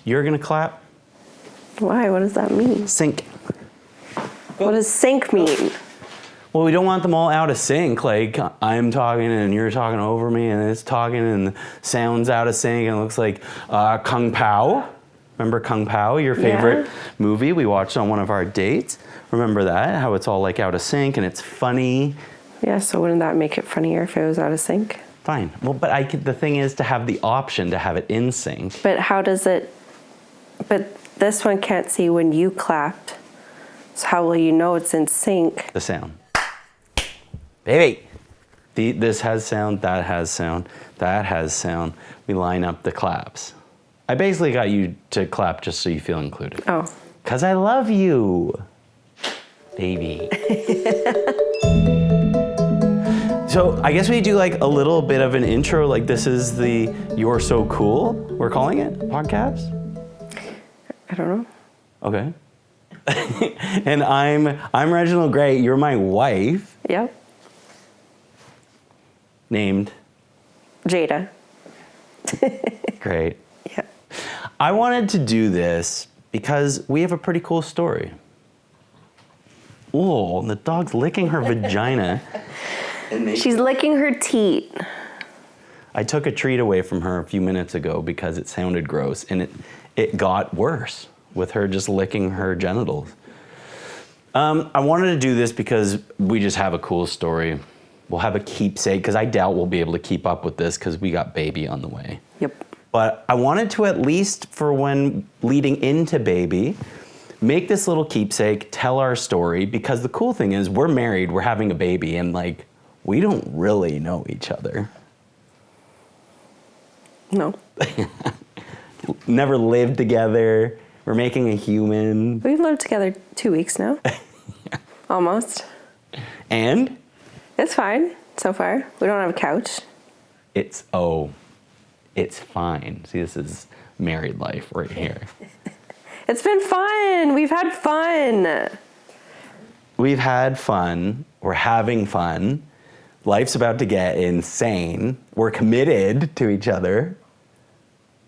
You're going to clap. Why? What does that mean? Sync. What does sync mean? Well, we don't want them all out of sync. Like, I'm talking and you're talking over me and it's talking and the sound's out of sync and it looks like Kung Pao. Remember Kung Pao, your favorite movie we watched on one of our dates? Remember that? How it's all like out of sync and it's funny. Yeah, so wouldn't that make it funnier if it was out of sync? Fine. Well, but the thing is to have the option to have it in sync. But how does it... But this one can't see when you clapped. So how will you know it's in sync? The sound. Baby. This has sound, that has sound, that has sound. We line up the claps. I basically got you to clap just so you feel included. Oh. 'Cause I love you, baby. So I guess we do like a little bit of an intro, like this is the You're So Cool, we're calling it, podcast? I don't know. Okay. And I'm Reginald Gray, you're my wife. Yep. Named? Jada. Great. Yeah. I wanted to do this because we have a pretty cool story. Oh, the dog's licking her vagina. She's licking her teat. I took a treat away from her a few minutes ago because it sounded gross, and it got worse with her just licking her genitals. I wanted to do this because we just have a cool story. We'll have a keepsake, because I doubt we'll be able to keep up with this because we got baby on the way. Yep. But I wanted to, at least for when leading into baby, make this little keepsake, tell our story, because the cool thing is we're married, we're having a baby, and like, we don't really know each other. No. Never lived together. We're making a human. We've lived together 2 weeks now. Yeah. Almost. And? It's fine so far. We don't have a couch. It's fine. See, this is married life right here. It's been fun. We've had fun. We've had fun. We're having fun. Life's about to get insane. We're committed to each other.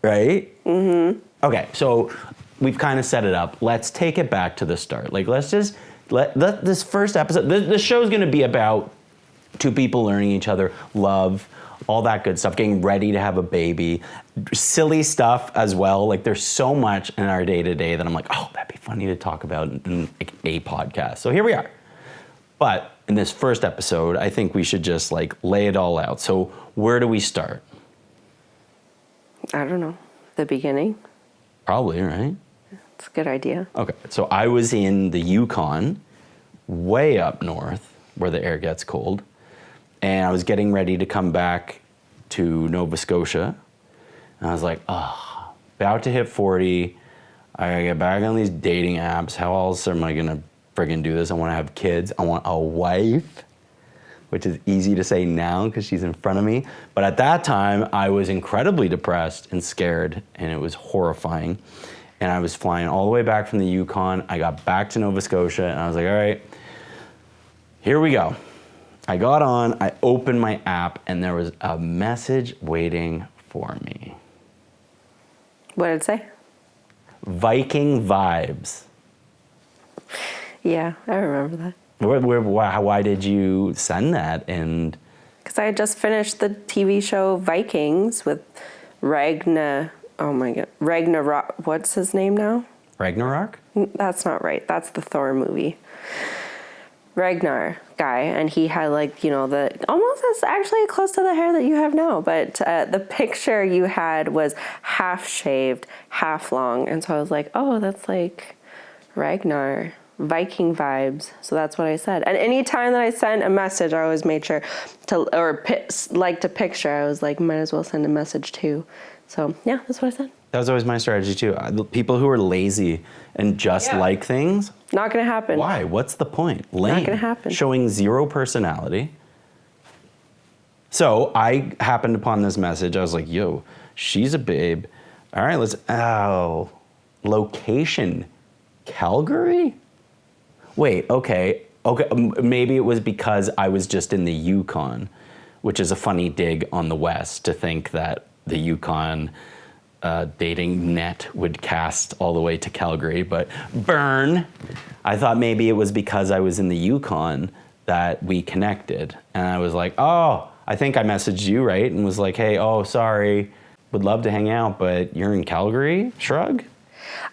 Right? Mm-hmm. Okay, so we've kind of set it up. Let's take it back to the start. Like, let's just let this first episode, the show's gonna be about two people learning each other, love, all that good stuff, getting ready to have a baby, silly stuff as well. Like, there's so much in our day-to-day that I'm like, oh, that'd be funny to talk about in like a podcast. So here we are. But in this first episode, I think we should just like lay it all out. So where do we start? I don't know. The beginning? Probably, right? It's a good idea. Okay, so I was in the Yukon, way up north, where the air gets cold, and I was getting ready to come back to Nova Scotia, and I was like, oh, about to hit 40, I gotta get back on these dating apps, how else am I gonna friggin' do this? I wanna have kids, I want a wife, which is easy to say now because she's in front of me, but at that time, I was incredibly depressed and scared, and it was horrifying. And I was flying all the way back from the Yukon. I got back to Nova Scotia, and I was like, all right, here we go. I got on, I opened my app, and there was a message waiting for me. What did it say? Viking vibes. Yeah, I remember that. Why did you send that? And because I had just finished the TV show Vikings with Ragnarok. What's his name now? Ragnarok? That's not right. That's the Thor movie. Ragnar guy, and he had like, you know, the almost as actually close to the hair that you have now, but the picture you had was half shaved, half long, and so I was like, oh, that's like Ragnar. Viking vibes. So that's what I said. And anytime that I sent a message, I always made sure to, to picture, I was like, might as well send a message too. So yeah, that's what I said. That was always my strategy too. People who are lazy and just like things. Not gonna happen. Why? What's the point? Lame. Not gonna happen. Showing zero personality. So I happened upon this message. I was like, yo, she's a babe. All right, location, Calgary? Wait, okay, maybe it was because I was just in the Yukon, which is a funny dig on the West to think that the Yukon dating net would cast all the way to Calgary, but burn. I thought maybe it was because I was in the Yukon that we connected. And I was like, oh, I think I messaged you, right? And was like, hey, oh, sorry, would love to hang out, but you're in Calgary? Shrug.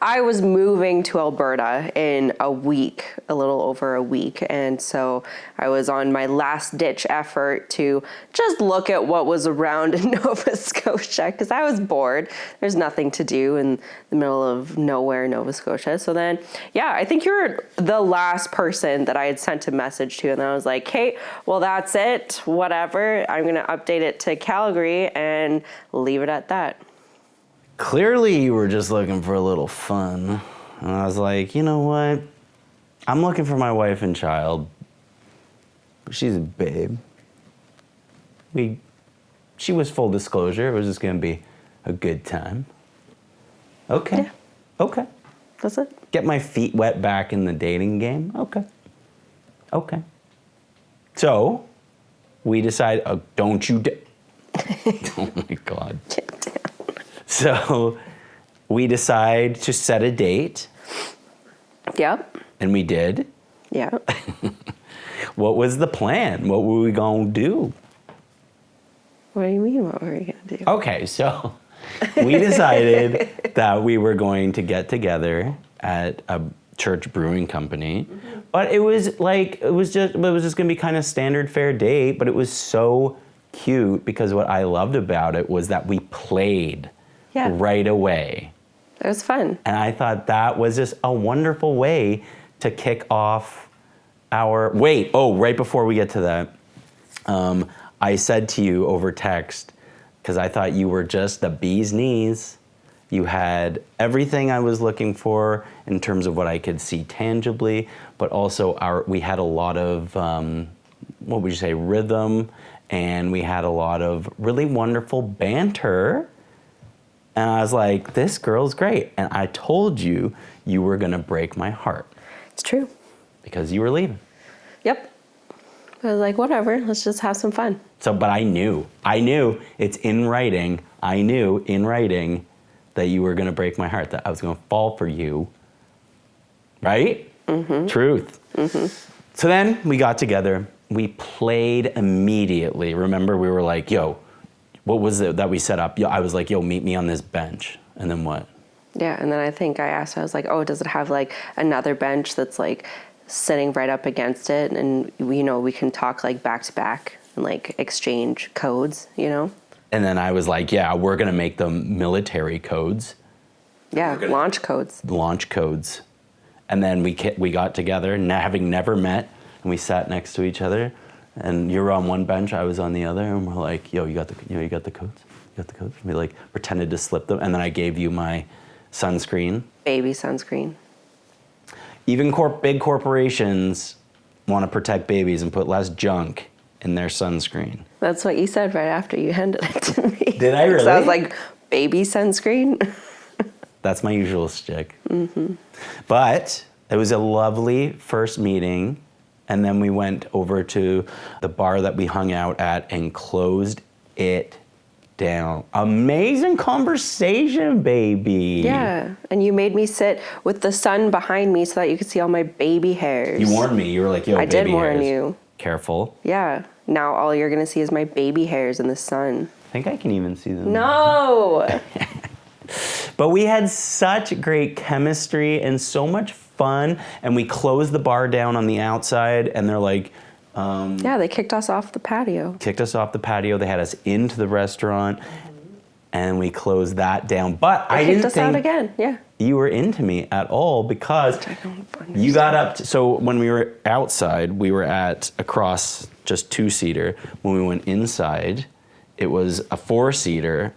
I was moving to Alberta in a week, a little over a week. And so I was on my last ditch effort to just look at what was around in Nova Scotia because I was bored. There's nothing to do in the middle of nowhere, Nova Scotia. So then, yeah, I think you're the last person that I had sent a message to. And I was like, hey, well, that's it. Whatever. I'm going to update it to Calgary and leave it at that. Clearly you were just looking for a little fun. And I was like, you know what? I'm looking for my wife and child. She's a babe. She was full disclosure. It was just gonna be a good time. Okay. Yeah. Okay. That's it. Get my feet wet back in the dating game. Okay. Okay. So we decided, oh, don't you oh my God. So we decide to set a date. Yep. And we did. Yeah. What was the plan? What were we going to do? What do you mean, what were we going to do? Okay, so we decided that we were going to get together at a church brewing company. Mm-hmm. But it was just going to be kind of standard fare date, but it was so cute because what I loved about it was that we played right away. It was fun. And I thought that was just a wonderful way to kick off right before we get to that, I said to you over text, because I thought you were just the bee's knees. You had everything I was looking for in terms of what I could see tangibly, but also we had a lot of, what would you say, rhythm, and we had a lot of really wonderful banter. And I was like, this girl's great. And I told you you were going to break my heart. It's true. Because you were leaving. Yep. I was like, whatever, let's just have some fun. But I knew it's in writing. I knew in writing that you were going to break my heart, that I was going to fall for you. Right? Mm-hmm. Truth. Mm-hmm. So then we got together. We played immediately. Remember, we were like, yo, what was it that we set up? I was like, yo, meet me on this bench. And then what? Yeah, and then I think I asked, I was like, oh, does it have like another bench that's like sitting right up against it? And, we can talk like back to back and like exchange codes, And then I was like, yeah, we're going to make them military codes. Yeah, launch codes. Launch codes. And then we got together, having never met, and we sat next to each other. And you were on one bench, I was on the other, and we're like, yo, you got the codes? You got the codes? And we like pretended to slip them, and then I gave you my sunscreen. Baby sunscreen. Even big corporations want to protect babies and put less junk in their sunscreen. That's what you said right after you handed it to me. Did I really? So I was like, baby sunscreen? That's my usual shtick. Mm-hmm. But it was a lovely first meeting. And then we went over to the bar that we hung out at and closed it down. Amazing conversation, baby. Yeah, and you made me sit with the sun behind me so that you could see all my baby hairs. You warned me. You were like, yo, I baby hairs. did warn you. Careful. Yeah, now all you're going to see is my baby hairs in the sun. I think I can even see them. No! But we had such great chemistry and so much fun, and we closed the bar down on the outside, and they're like, yeah, they kicked us off the patio. They had us into the restaurant, and we closed that down. But I didn't think kicked us out again. Yeah. You were into me at all because you got up. So when we were outside, we were at across just 2-seater. When we went inside, it was a 4-seater,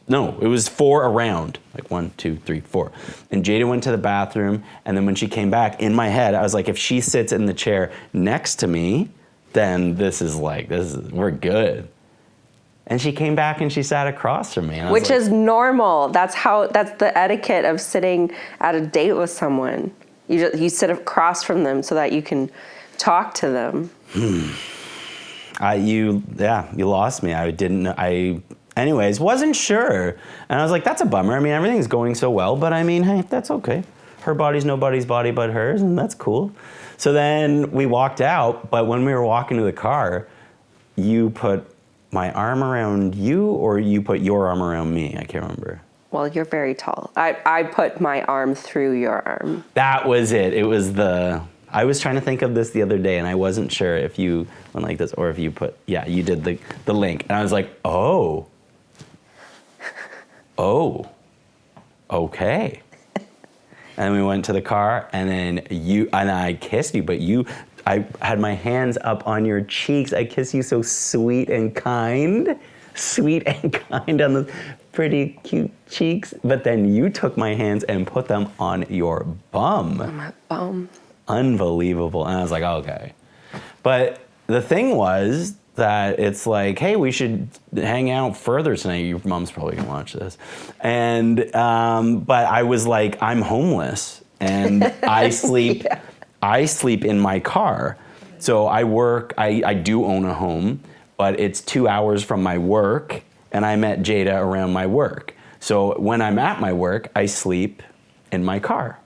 it was 4 around, like 1, 2, 3, 4. And Jada went to the bathroom, and then when she came back, in my head, I was like, if she sits in the chair next to me, then we're good. And she came back and she sat across from me. And Which is normal. That's the etiquette of sitting at a date with someone. You sit across from them so that you can talk to them. You lost me. anyways, wasn't sure. And I was like, that's a bummer. I mean, everything's going so well, but I mean, hey, that's okay. Her body's nobody's body but hers, and that's cool. So then we walked out, but when we were walking to the car, you put my arm around you, or you put your arm around me? I can't remember. Well, you're very tall. I put my arm through your arm. That was it. It was I was trying to think of this the other day, and I wasn't sure if you went like this or if you put, you did the link. And I was like, oh, okay. And we went to the car, and then I kissed you, but I had my hands up on your cheeks. I kissed you so sweet and kind on the pretty cute cheeks. But then you took my hands and put them on your bum. On my bum. Unbelievable. And I was like, okay. But the thing was that it's like, hey, we should hang out further tonight. Your mom's probably gonna watch this. And, but I was like, I'm homeless and I sleep, I sleep in my car. So I work, I do own a home, but it's 2 hours from my work, and I met Jada around my work. So when I'm at my work, I sleep in my car.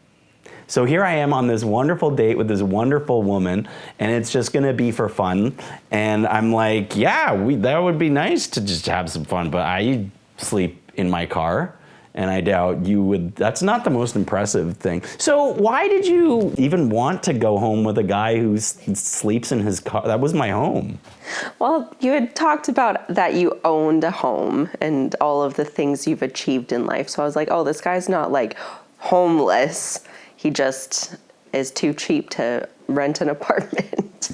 So here I am on this wonderful date with this wonderful woman, and it's just gonna be for fun. And I'm like, that would be nice to just have some fun, but I sleep in my car, and I doubt you would. That's not the most impressive thing. So why did you even want to go home with a guy who sleeps in his car? That was my home. Well, you had talked about that you owned a home and all of the things you've achieved in life. So I was like, oh, this guy's not like homeless. He just is too cheap to rent an apartment.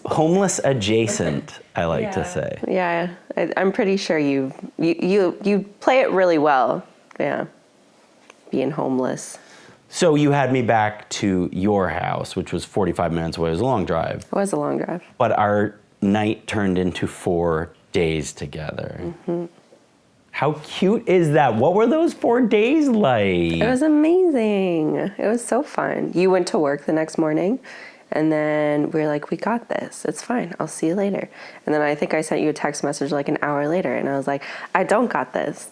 Homeless adjacent, I like to say. Yeah, I'm pretty sure you play it really well. Yeah, being homeless. So you had me back to your house, which was 45 minutes away. It was a long drive. It was a long drive. But our night turned into 4 days together. Mm-hmm. How cute is that? What were those 4 days like? It was amazing. It was so fun. You went to work the next morning, and then we were like, we got this. It's fine. I'll see you later. And then I think I sent you a text message like an hour later, and I was like, I don't got this.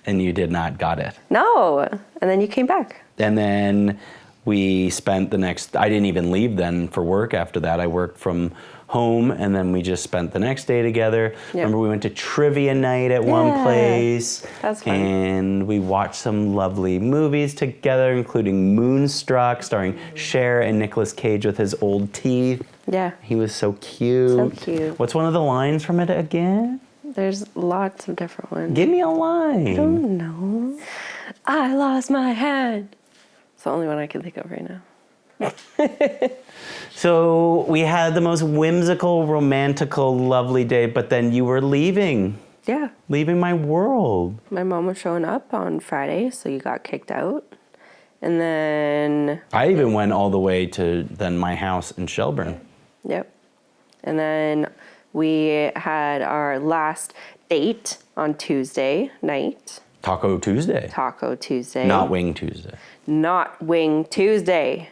And you did not got it. No. And then you came back. And then we spent I didn't even leave then for work after that. I worked from home, and then we just spent the next day together. Yep. Remember, we went to trivia night at one place. That's fun. And we watched some lovely movies together, including Moonstruck, starring Cher and Nicolas Cage with his old teeth. Yeah. He was so cute. So cute. What's one of the lines from it again? There's lots of different ones. Give me a line. I don't know. I lost my hand. It's the only one I can think of right now. So we had the most whimsical, romantical, lovely day, but then you were leaving. Yeah. Leaving my world. My mom was showing up on Friday, so you got kicked out. And then... I even went all the way to then my house in Shelburne. Yep. And then we had our last date on Tuesday night. Taco Tuesday. Taco Tuesday. Not Wing Tuesday. Not Wing Tuesday.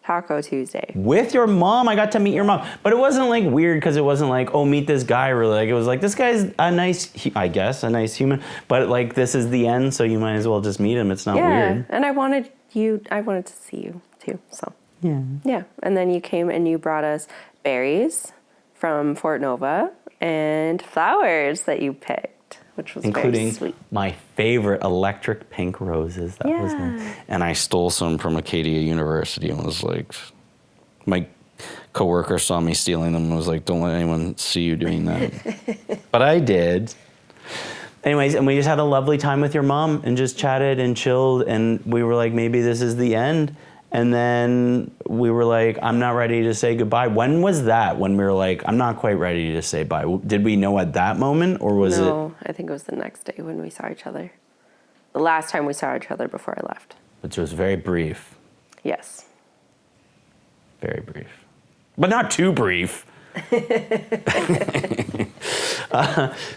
Taco Tuesday. With your mom. I got to meet your mom. But it wasn't like weird because it wasn't like, oh, meet this guy. Really, like, it was like, this guy's a nice, I guess, a nice human. But like, this is the end, so you might as well just meet him. It's not weird. And I wanted to see you too, so. Yeah. Yeah, and then you came and you brought us berries from Fort Nova and flowers that you picked, which was including very sweet. My favorite electric pink roses. That was nice. And I stole some from Acadia University and was like, my coworker saw me stealing them and was like, don't let anyone see you doing that. But I did. Anyways, and we just had a lovely time with your mom and just chatted and chilled, and we were like, maybe this is the end. And then we were like, I'm not ready to say goodbye. When was that? When we were like, I'm not quite ready to say bye. Did we know at that moment, or was it? No, I think it was the next day when we saw each other. The last time we saw each other before I left. Which was very brief. Yes. Very brief. But not too brief.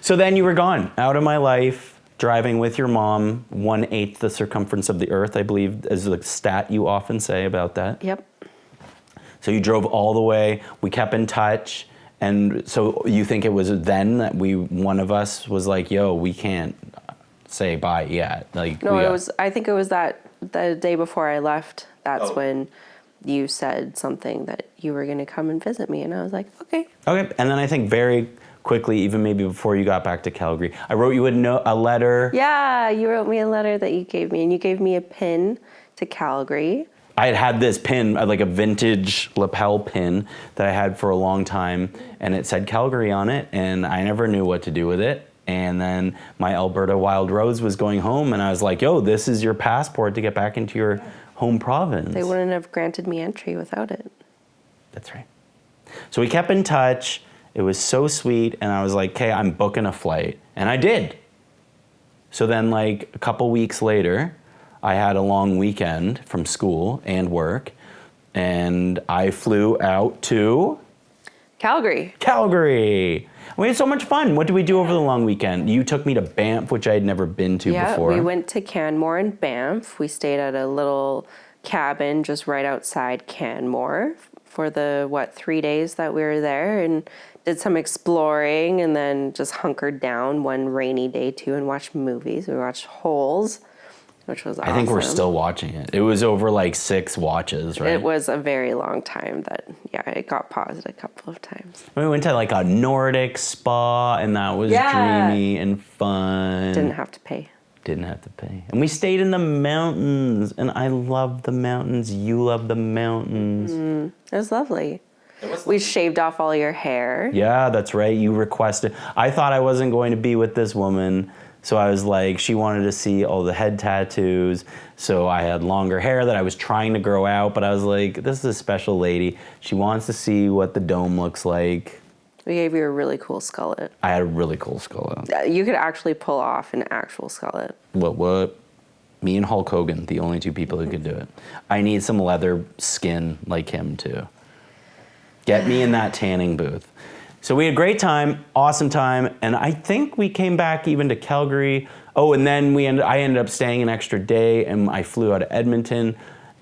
So then you were gone, out of my life. Driving with your mom, 1/8 the circumference of the earth, I believe, is the stat you often say about that. Yep. So you drove all the way. We kept in touch, And so you think it was then that one of us was like, yo, we can't say bye yet. Like, No, I think it was that the day before I left. That's when you said something that you were going to come and visit me. And I was like, okay. Okay. And then I think very quickly, even maybe before you got back to Calgary, I wrote you a letter. Yeah, you wrote me a letter that you gave me, and you gave me a pin to Calgary. I had this pin, like a vintage lapel pin that I had for a long time, and it said Calgary on it, and I never knew what to do with it. And then my Alberta Wild Rose was going home, and I was like, yo, this is your passport to get back into your home province. They wouldn't have granted me entry without it. That's right. So we kept in touch. It was so sweet, and I was like, okay, I'm booking a flight. And I did. So then, like, a couple weeks later, I had a long weekend from school and work, and I flew out to Calgary. We had so much fun. What did we do over the long weekend? You took me to Banff, which I had never been to before. Yeah, we went to Canmore and Banff. We stayed at a little cabin just right outside Canmore for the, 3 days that we were there, and did some exploring, and then just hunkered down one rainy day too and watched movies. We watched Holes, which was awesome. I think we're still watching it. It was over like 6 watches, right? It was a very long time it got paused a couple of times. We went to like a Nordic spa, and that was dreamy and fun. Didn't have to pay. And we stayed in the mountains, and I love the mountains. You love the mountains. It was lovely. We shaved off all your hair. Yeah, that's right. You requested. I thought I wasn't going to be with this woman, so I was like, she wanted to see all the head tattoos. So I had longer hair that I was trying to grow out, but I was like, this is a special lady. She wants to see what the dome looks like. We gave you a really cool skullet. I had a really cool skullet. You could actually pull off an actual skullet. What? Me and Hulk Hogan, the only 2 people who could do it. I need some leather skin like him too. Get me in that tanning booth. So we had a great time, awesome time, and I think we came back even to Calgary. Oh, and then I ended up staying an extra day, and I flew out of Edmonton,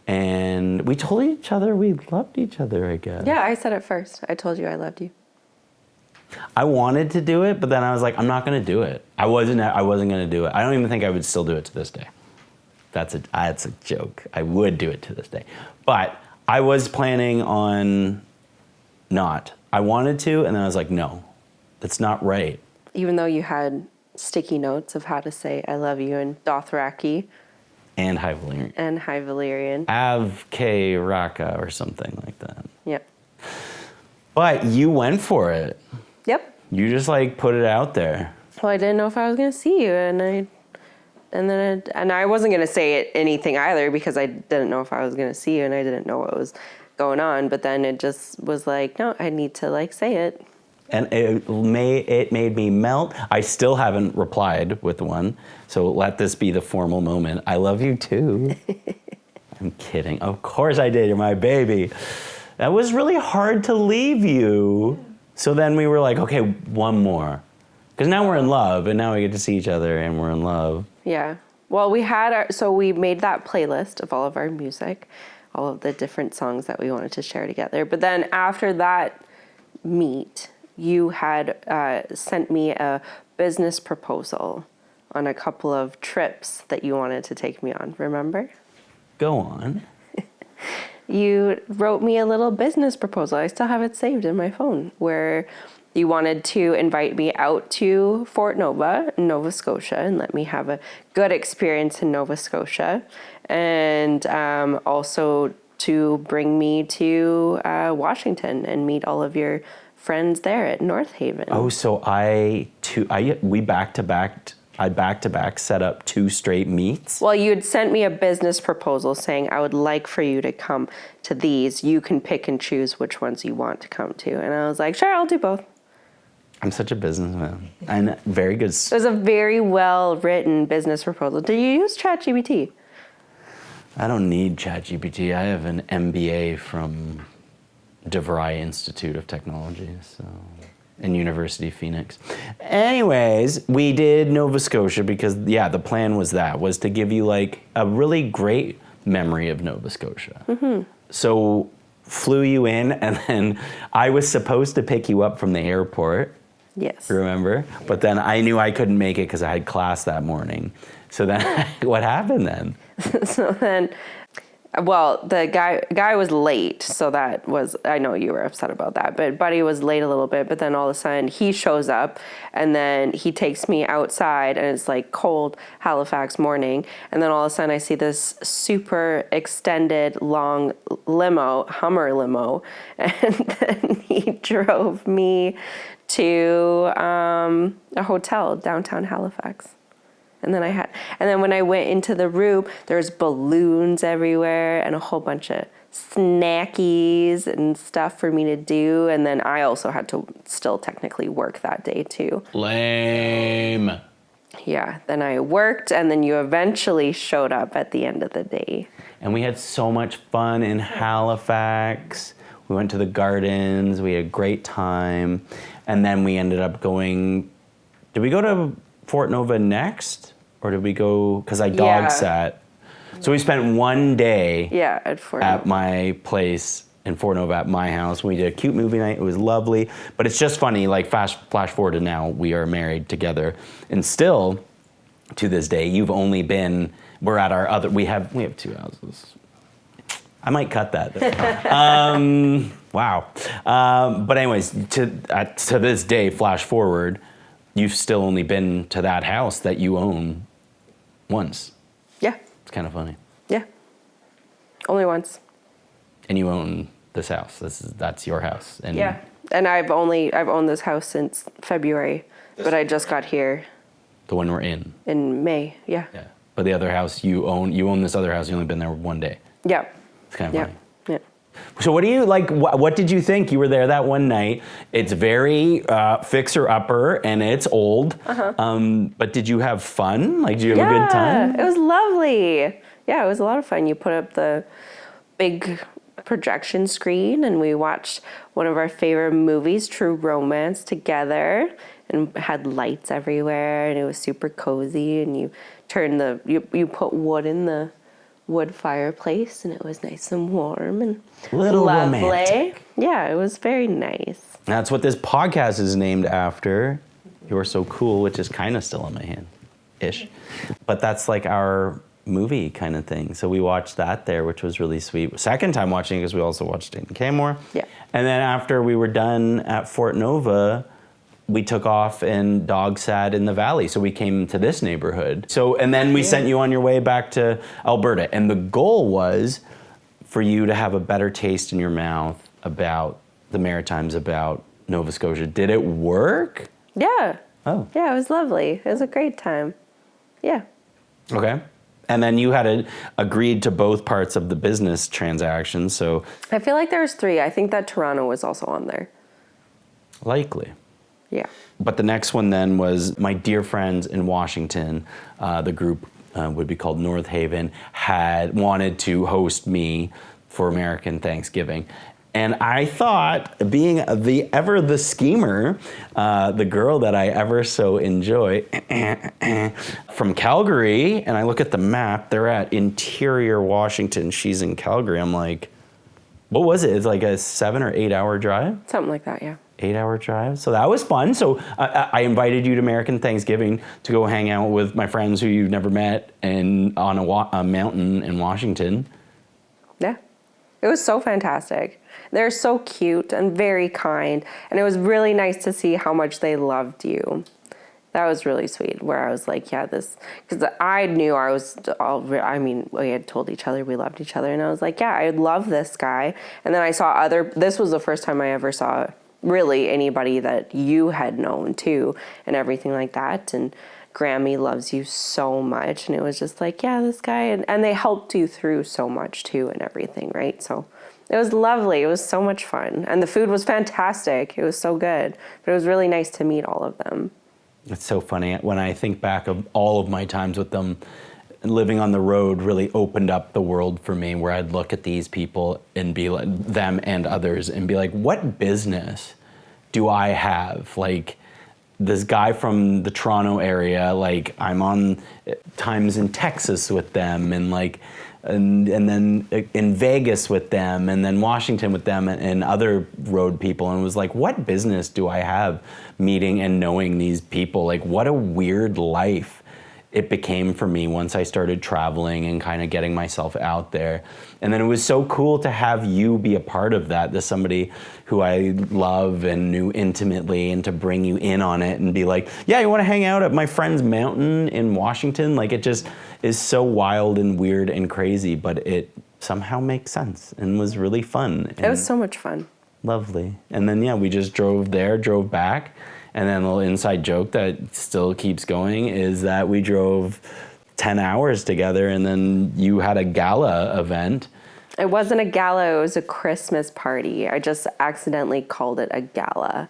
and we told each other we loved each other, I guess. Yeah, I said it first. I told you I loved you. I wanted to do it, but then I was like, I'm not going to do it. I wasn't going to do it. I don't even think I would still do it to this day. That's a joke. I would do it to this day. But I was planning on not. I wanted to, and then I was like, no, that's not right. Even though you had sticky notes of how to say I love you in Dothraki. And High Valyrian. High Valyrian. Avke Raka or something like that. Yep. But you went for it. Yep. You just like put it out there. Well, I didn't know if I was going to see you, and I wasn't going to say anything either because I didn't know if I was going to see you, and I didn't know what was going on. But then it just was like, no, I need to like say it. And it made me melt. I still haven't replied with one, so let this be the formal moment. I love you too. I'm kidding. Of course I did. You're my baby. That was really hard to leave you. So then we were like, okay, one more. Because now we're in love, and now we get to see each other, and we're in love. Yeah. Well, we made that playlist of all of our music, all of the different songs that we wanted to share together. But then after that meet, you had sent me a business proposal on a couple of trips that you wanted to take me on, remember? Go on. You wrote me a little business proposal. I still have it saved in my phone, where you wanted to invite me out to Fort Nova in Nova Scotia and let me have a good experience in Nova Scotia, and also to bring me to Washington and meet all of your friends there at North Haven. Oh, so I back-to-back set up 2 straight meets? Well, you had sent me a business proposal saying, I would like for you to come to these. You can pick and choose which ones you want to come to. And I was like, sure, I'll do both. I'm such a businessman. And very good. It was a very well-written business proposal. Did you use ChatGPT? I don't need ChatGPT. I have an MBA from DeVry Institute of Technology, in University of Phoenix. Anyways, we did Nova Scotia because, the plan was to give you like a really great memory of Nova Scotia. Mm-hmm. So flew you in, and then I was supposed to pick you up from the airport. Yes. Remember? But then I knew I couldn't make it because I had class that morning. So then what happened then? So then, well, the guy was late, so that was, I know you were upset about that, but Buddy was late a little bit, but then all of a sudden he shows up, and then he takes me outside, and it's like cold Halifax morning, and then all of a sudden I see this super extended long limo, Hummer limo, and then he drove me to a hotel downtown Halifax. And then when I went into the room, there's balloons everywhere and a whole bunch of snackies and stuff for me to do. And then I also had to still technically work that day too. Lame. Yeah, then I worked, and then you eventually showed up at the end of the day. And we had so much fun in Halifax. We went to the gardens. We had a great time. And then we ended up going, did we go to Fort Nova next, or did we go, because I dog sat. So we spent one day at Fort Nova. At my place in Fort Nova at my house. We did a cute movie night. It was lovely. But it's just funny, like flash forward to now, we are married together. And still, to this day, you've only been, we're at our other, we have 2 houses. I might cut that. Wow. But anyways, to this day, flash forward, you've still only been to that house that you own once. Yeah. It's kind of funny. Yeah. Only once. And you own this house. That's your house. And yeah. And I've owned this house since February, but I just got here. The one we're in. In May. Yeah. Yeah. But the other house you own this other house. You've only been there one day. Yeah. It's kind of funny. Yeah. So what do you like? What did you think? You were there that one night. It's very fixer-upper, and it's old. But did you have fun? Like, did you have a good time? It was lovely. Yeah, it was a lot of fun. You put up the big projection screen, and we watched one of our favorite movies, True Romance, together, and had lights everywhere, and it was super cozy. And you you put wood in the wood fireplace, and it was nice and warm and Little lovely. romantic. Yeah, it was very nice. That's what this podcast is named after. You're So Cool, which is kind of still in my hand-ish. But that's like our movie kind of thing. So we watched that there, which was really sweet. Second time watching, because we also watched it in Canmore. Yeah. And then after we were done at Fort Nova, we took off and dog sat in the valley. So we came to this neighborhood. And then we sent you on your way back to Alberta. And the goal was for you to have a better taste in your mouth about the Maritimes, about Nova Scotia. Did it work? Yeah. Oh. Yeah, it was lovely. It was a great time. Yeah. Okay. And then you had agreed to both parts of the business transaction, so... I feel like there was 3. I think that Toronto was also on there. Likely. Yeah. But the next one then was my dear friends in Washington, the group would be called North Haven, had wanted to host me for American Thanksgiving. And I thought, being the schemer, the girl that I ever so enjoy, from Calgary, and I look at the map, they're at Interior Washington, she's in Calgary. I'm like, what was it? It's like a 7 or 8 hour drive? Something like that, yeah. 8 hour drive. So that was fun. So I invited you to American Thanksgiving to go hang out with my friends who you've never met and on a mountain in Washington. Yeah. It was so fantastic. They're so cute and very kind. And it was really nice to see how much they loved you. That was really sweet, where I was like, yeah, because I knew we had told each other we loved each other. And I was like, yeah, I love this guy. And then I saw this was the first time I ever saw really anybody that you had known too, and everything like that. And Grammy loves you so much. And it was just like, yeah, this guy. And they helped you through so much too and everything, right? So it was lovely. It was so much fun. And the food was fantastic. It was so good. But it was really nice to meet all of them. It's so funny. When I think back of all of my times with them, living on the road really opened up the world for me, where I'd look at these people and be like, them and others, and be like, what business do I have? Like, this guy from the Toronto area, like I'm on times in Texas with them, and like, and then in Vegas with them, and then Washington with them, and other road people, and was like, what business do I have meeting and knowing these people? Like, what a weird life it became for me once I started traveling and kind of getting myself out there. And then it was so cool to have you be a part of that. There's somebody who I love and knew intimately, and to bring you in on it and be like, yeah, you want to hang out at my friend's mountain in Washington? Like, it just is so wild and weird and crazy, but it somehow makes sense and was really fun. It was so much fun. Lovely. And then, yeah, we just drove there, drove back. And then a little inside joke that still keeps going is that we drove 10 hours together, and then you had a gala event. It wasn't a gala, it was a Christmas party. I just accidentally called it a gala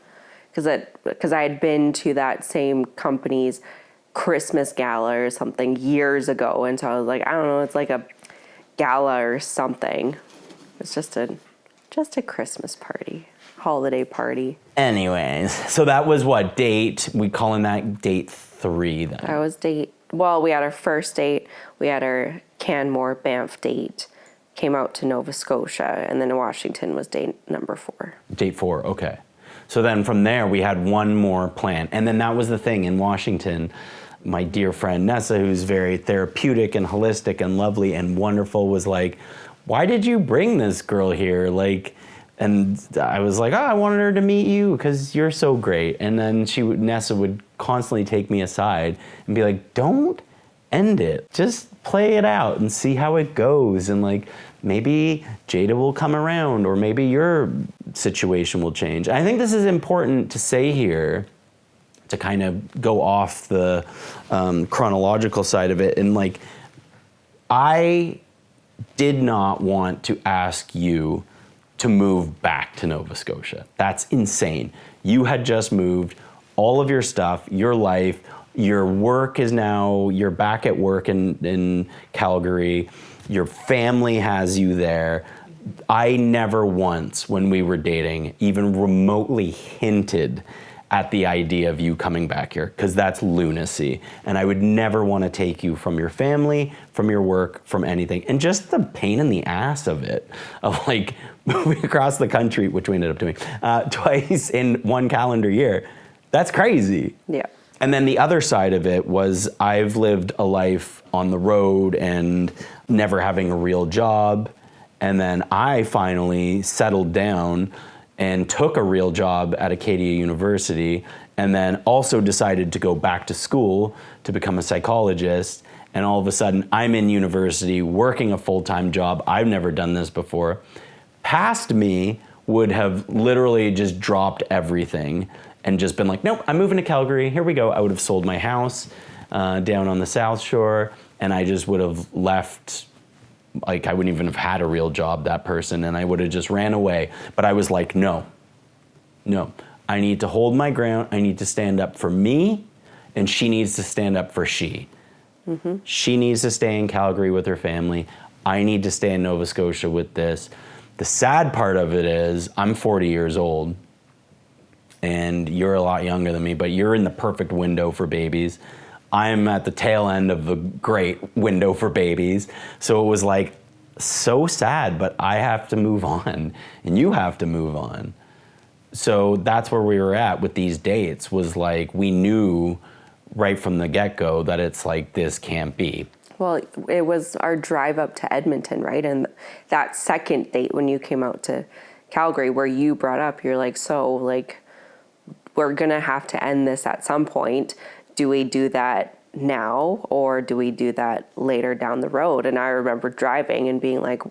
because I had been to that same company's Christmas gala or something years ago. And so I was like, I don't know, it's like a gala or something. It's just a Christmas party. Holiday party. Anyways, so that was what, we calling that date 3 then? That was we had our first date, we had our Canmore Banff date, came out to Nova Scotia, and then Washington was date number 4. Date 4, okay. So then from there we had one more plan, and then that was the thing in Washington. My dear friend Nessa, who's very therapeutic and holistic and lovely and wonderful, was like, why did you bring this girl here? Like, and I was like, I wanted her to meet you because you're so great. And then Nessa would constantly take me aside and be like, don't end it. Just play it out and see how it goes. And like, maybe Jada will come around, or maybe your situation will change. I think this is important to say here, to kind of go off the chronological side of it. And like, I did not want to ask you to move back to Nova Scotia. That's insane. You had just moved, all of your stuff, your life, your work is now, you're back at work in Calgary, your family has you there. I never once, when we were dating, even remotely hinted at the idea of you coming back here, because that's lunacy. And I would never want to take you from your family, from your work, from anything. And just the pain in the ass of it, of like moving across the country, which we ended up doing twice in one calendar year. That's crazy. Yeah. And then the other side of it was I've lived a life on the road and never having a real job. And then I finally settled down and took a real job at Acadia University, and then also decided to go back to school to become a psychologist. And all of a sudden, I'm in university, working a full-time job. I've never done this before. Past me would have literally just dropped everything and just been like, nope, I'm moving to Calgary, here we go. I would have sold my house down on the South Shore, and I just would have left. Like, I wouldn't even have had a real job, that person, and I would have just ran away. But I was like, no, I need to hold my ground. I need to stand up for me, and she needs to stand up for she. Mm-hmm. She needs to stay in Calgary with her family. I need to stay in Nova Scotia with this. The sad part of it is I'm 40 years old, and you're a lot younger than me, but you're in the perfect window for babies. I'm at the tail end of the great window for babies. So it was like so sad, but I have to move on and you have to move on. So that's where we were at with these dates, was like, we knew right from the get-go that it's like, this can't be. Well, it was our drive up to Edmonton, right? And that second date when you came out to Calgary, where you brought up, you're like, so like, we're gonna have to end this at some point. Do we do that now, or do we do that later down the road? And I remember driving and being like,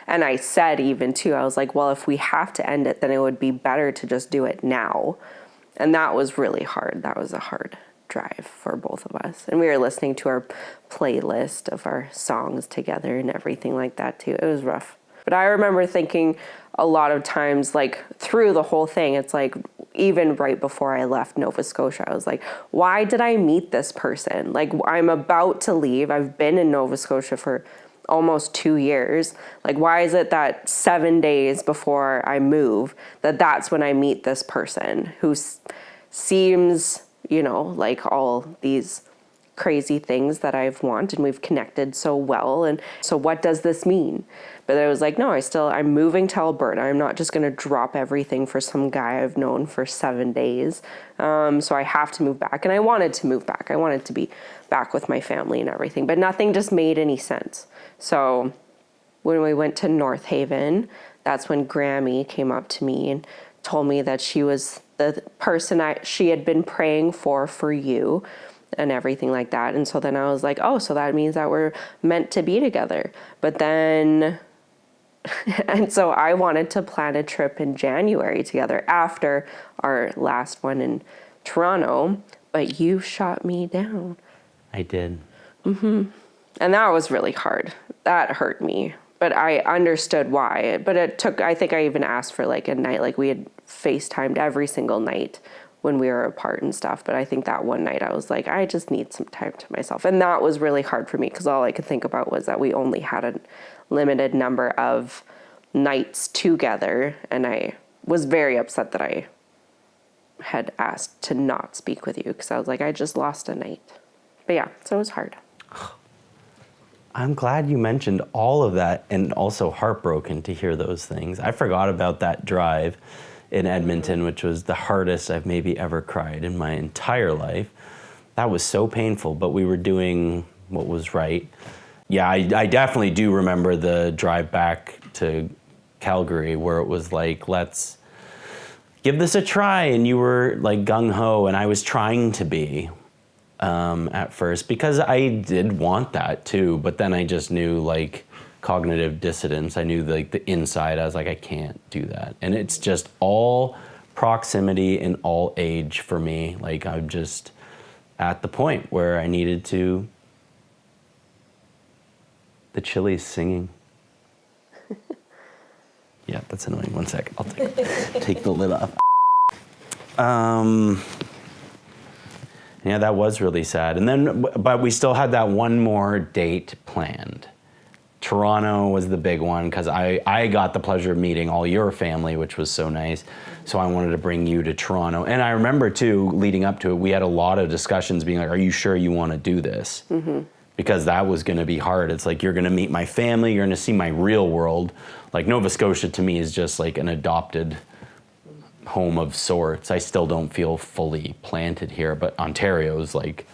and I said even too, I was like, well, if we have to end it, then it would be better to just do it now. And that was really hard. That was a hard drive for both of us. And we were listening to our playlist of our songs together and everything like that too. It was rough. But I remember thinking a lot of times, like through the whole thing, it's like, even right before I left Nova Scotia, I was like, why did I meet this person? Like, I'm about to leave. I've been in Nova Scotia for almost 2 years. Like, why is it that 7 days before I move, that's when I meet this person who seems like all these crazy things that I've wanted, and we've connected so well. And so what does this mean? But I was like, no, I'm moving to Alberta. I'm not just going to drop everything for some guy I've known for 7 days. So I have to move back. And I wanted to move back. I wanted to be back with my family and everything, but nothing just made any sense. So when we went to North Haven, that's when Grammy came up to me and told me that she was the person she had been praying for you and everything like that. And so then I was like, oh, so that means that we're meant to be together. But then, and so I wanted to plan a trip in January together after our last one in Toronto, but you shot me down. I did. And that was really hard. That hurt me. But I understood why. But it took, I think I even asked for like a night, like we had FaceTimed every single night when we were apart and stuff. But I think that one night I was like, I just need some time to myself. And that was really hard for me because all I could think about was that we only had a limited number of nights together. And I was very upset that I had asked to not speak with you because I was like, I just lost a night. But yeah, so it was hard. I'm glad you mentioned all of that, and also heartbroken to hear those things. I forgot about that drive in Edmonton, which was the hardest I've maybe ever cried in my entire life. That was so painful, but we were doing what was right. Yeah, I definitely do remember the drive back to Calgary where it was like, let's give this a try. And you were like gung-ho, and I was trying to be at first because I did want that too. But then I just knew like cognitive dissonance. I knew like the inside, I was like, I can't do that. And it's just all proximity and all age for me. Like I'm just at the point where I needed to. The Chili's singing. Yeah, that's annoying. 1 sec. I'll take the lid off. Yeah, that was really sad. And then, but we still had that one more date planned. Toronto was the big one because I got the pleasure of meeting all your family, which was so nice. So I wanted to bring you to Toronto. And I remember too, leading up to it, we had a lot of discussions being like, are you sure you want to do this? Mm-hmm. Because that was going to be hard. It's like, you're going to meet my family, you're going to see my real world. Like Nova Scotia to me is just like an adopted home of sorts. I still don't feel fully planted here, but Ontario's like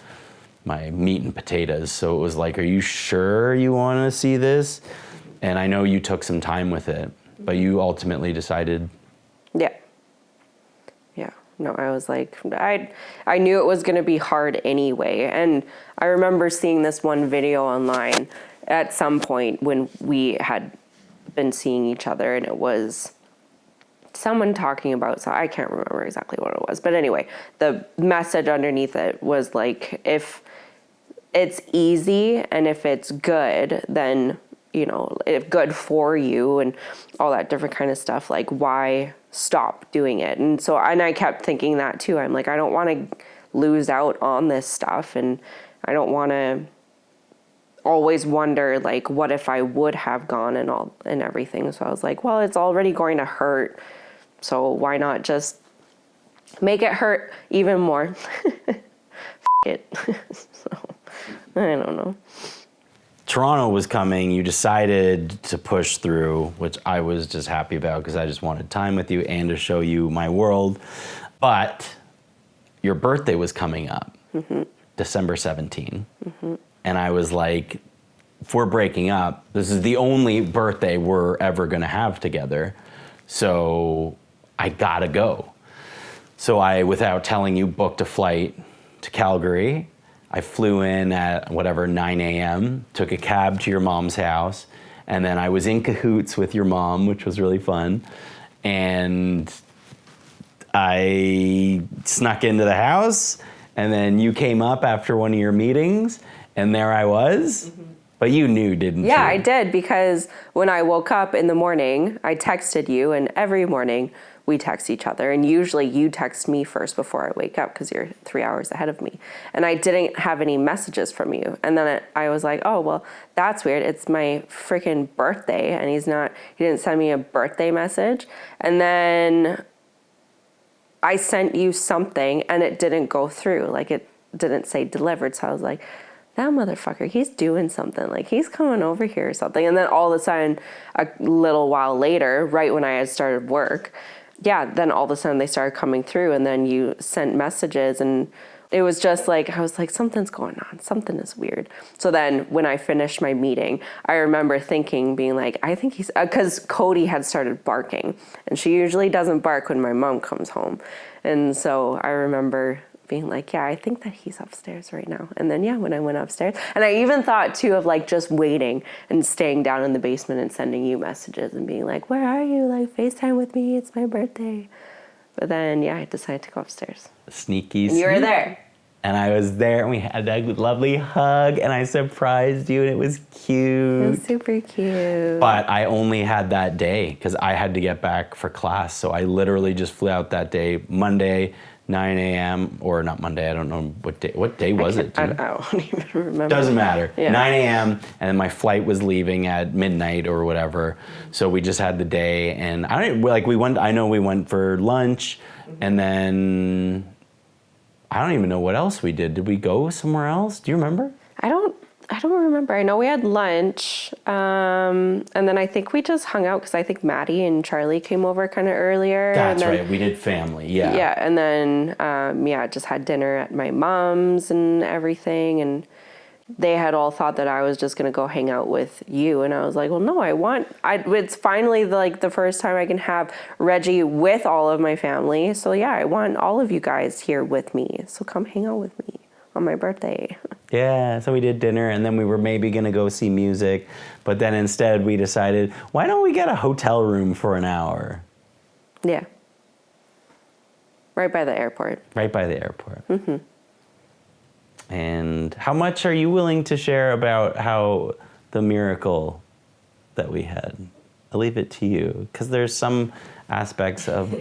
my meat and potatoes. So it was like, are you sure you want to see this? And I know you took some time with it, but you ultimately decided. Yeah. Yeah. No, I was like, I knew it was going to be hard anyway. And I remember seeing this one video online at some point when we had been seeing each other, and it was someone talking about, so I can't remember exactly what it was, but anyway, the message underneath it was like, if it's easy and if it's good, then, you know, if good for you and all that different kind of stuff, like why stop doing it? And so, and I kept thinking that too. I'm like, I don't want to lose out on this stuff, and I don't want to always wonder like, what if I would have gone and everything. So I was like, well, it's already going to hurt, so why not just make it hurt even more? It. So I don't know. Toronto was coming. You decided to push through, which I was just happy about because I just wanted time with you and to show you my world. But your birthday was coming up, mm-hmm. December 17. Mm-hmm. And I was like, if we're breaking up, this is the only birthday we're ever going to have together. So I gotta go. So I, without telling you, booked a flight to Calgary. I flew in at 9 a.m., took a cab to your mom's house, and then I was in cahoots with your mom, which was really fun. And I snuck into the house, and then you came up after one of your meetings, and there I was. Mm-hmm. But you knew, didn't you? Yeah, I did, because when I woke up in the morning, I texted you, and every morning we text each other. And usually you text me first before I wake up because you're 3 hours ahead of me. And I didn't have any messages from you. And then I was like, oh, well, that's weird. It's my freaking birthday, and he didn't send me a birthday message. And then I sent you something and it didn't go through. Like it didn't say delivered. So I was like, that motherfucker, he's doing something. Like he's coming over here or something. And then all of a sudden, a little while later, right when I had started work, then all of a sudden they started coming through, and then you sent messages, and it was just like, I was like, something's going on. Something is weird. So then when I finished my meeting, I remember thinking, being like, I think he's, because Cody had started barking, and she usually doesn't bark when my mom comes home. And so I remember being like, I think that he's upstairs right now. And then, when I went upstairs, and I even thought too of like just waiting and staying down in the basement and sending you messages and being like, where are you? Like, FaceTime with me. It's my birthday. But then, I decided to go upstairs. Sneaky. And you were there. And I was there, and we had that lovely hug, and I surprised you, and it was cute. It was super cute. But I only had that day because I had to get back for class. So I literally just flew out that day, Monday, 9 a.m. or not Monday. I don't know what day. What day was it? I don't even remember. Doesn't matter. Yeah. 9 a.m. and then my flight was leaving at midnight or whatever. So we just had the day, and we went. I know we went for lunch, and then I don't even know what else we did. Did we go somewhere else? Do you remember? I don't remember. I know we had lunch, and then I think we just hung out because I think Maddie and Charlie came over kind of earlier. That's right. We did family. Yeah. Yeah, and then just had dinner at my mom's and everything, and they had all thought that I was just gonna go hang out with you, and I was like, well, no, it's finally the first time I can have Reggie with all of my family. So I want all of you guys here with me. So come hang out with me on my birthday. Yeah, so we did dinner, and then we were maybe going to go see music, but then instead we decided, why don't we get a hotel room for an hour? Yeah. Right by the airport. Right by the airport. Mm-hmm. And how much are you willing to share about how the miracle that we had? I'll leave it to you, because there's some aspects of...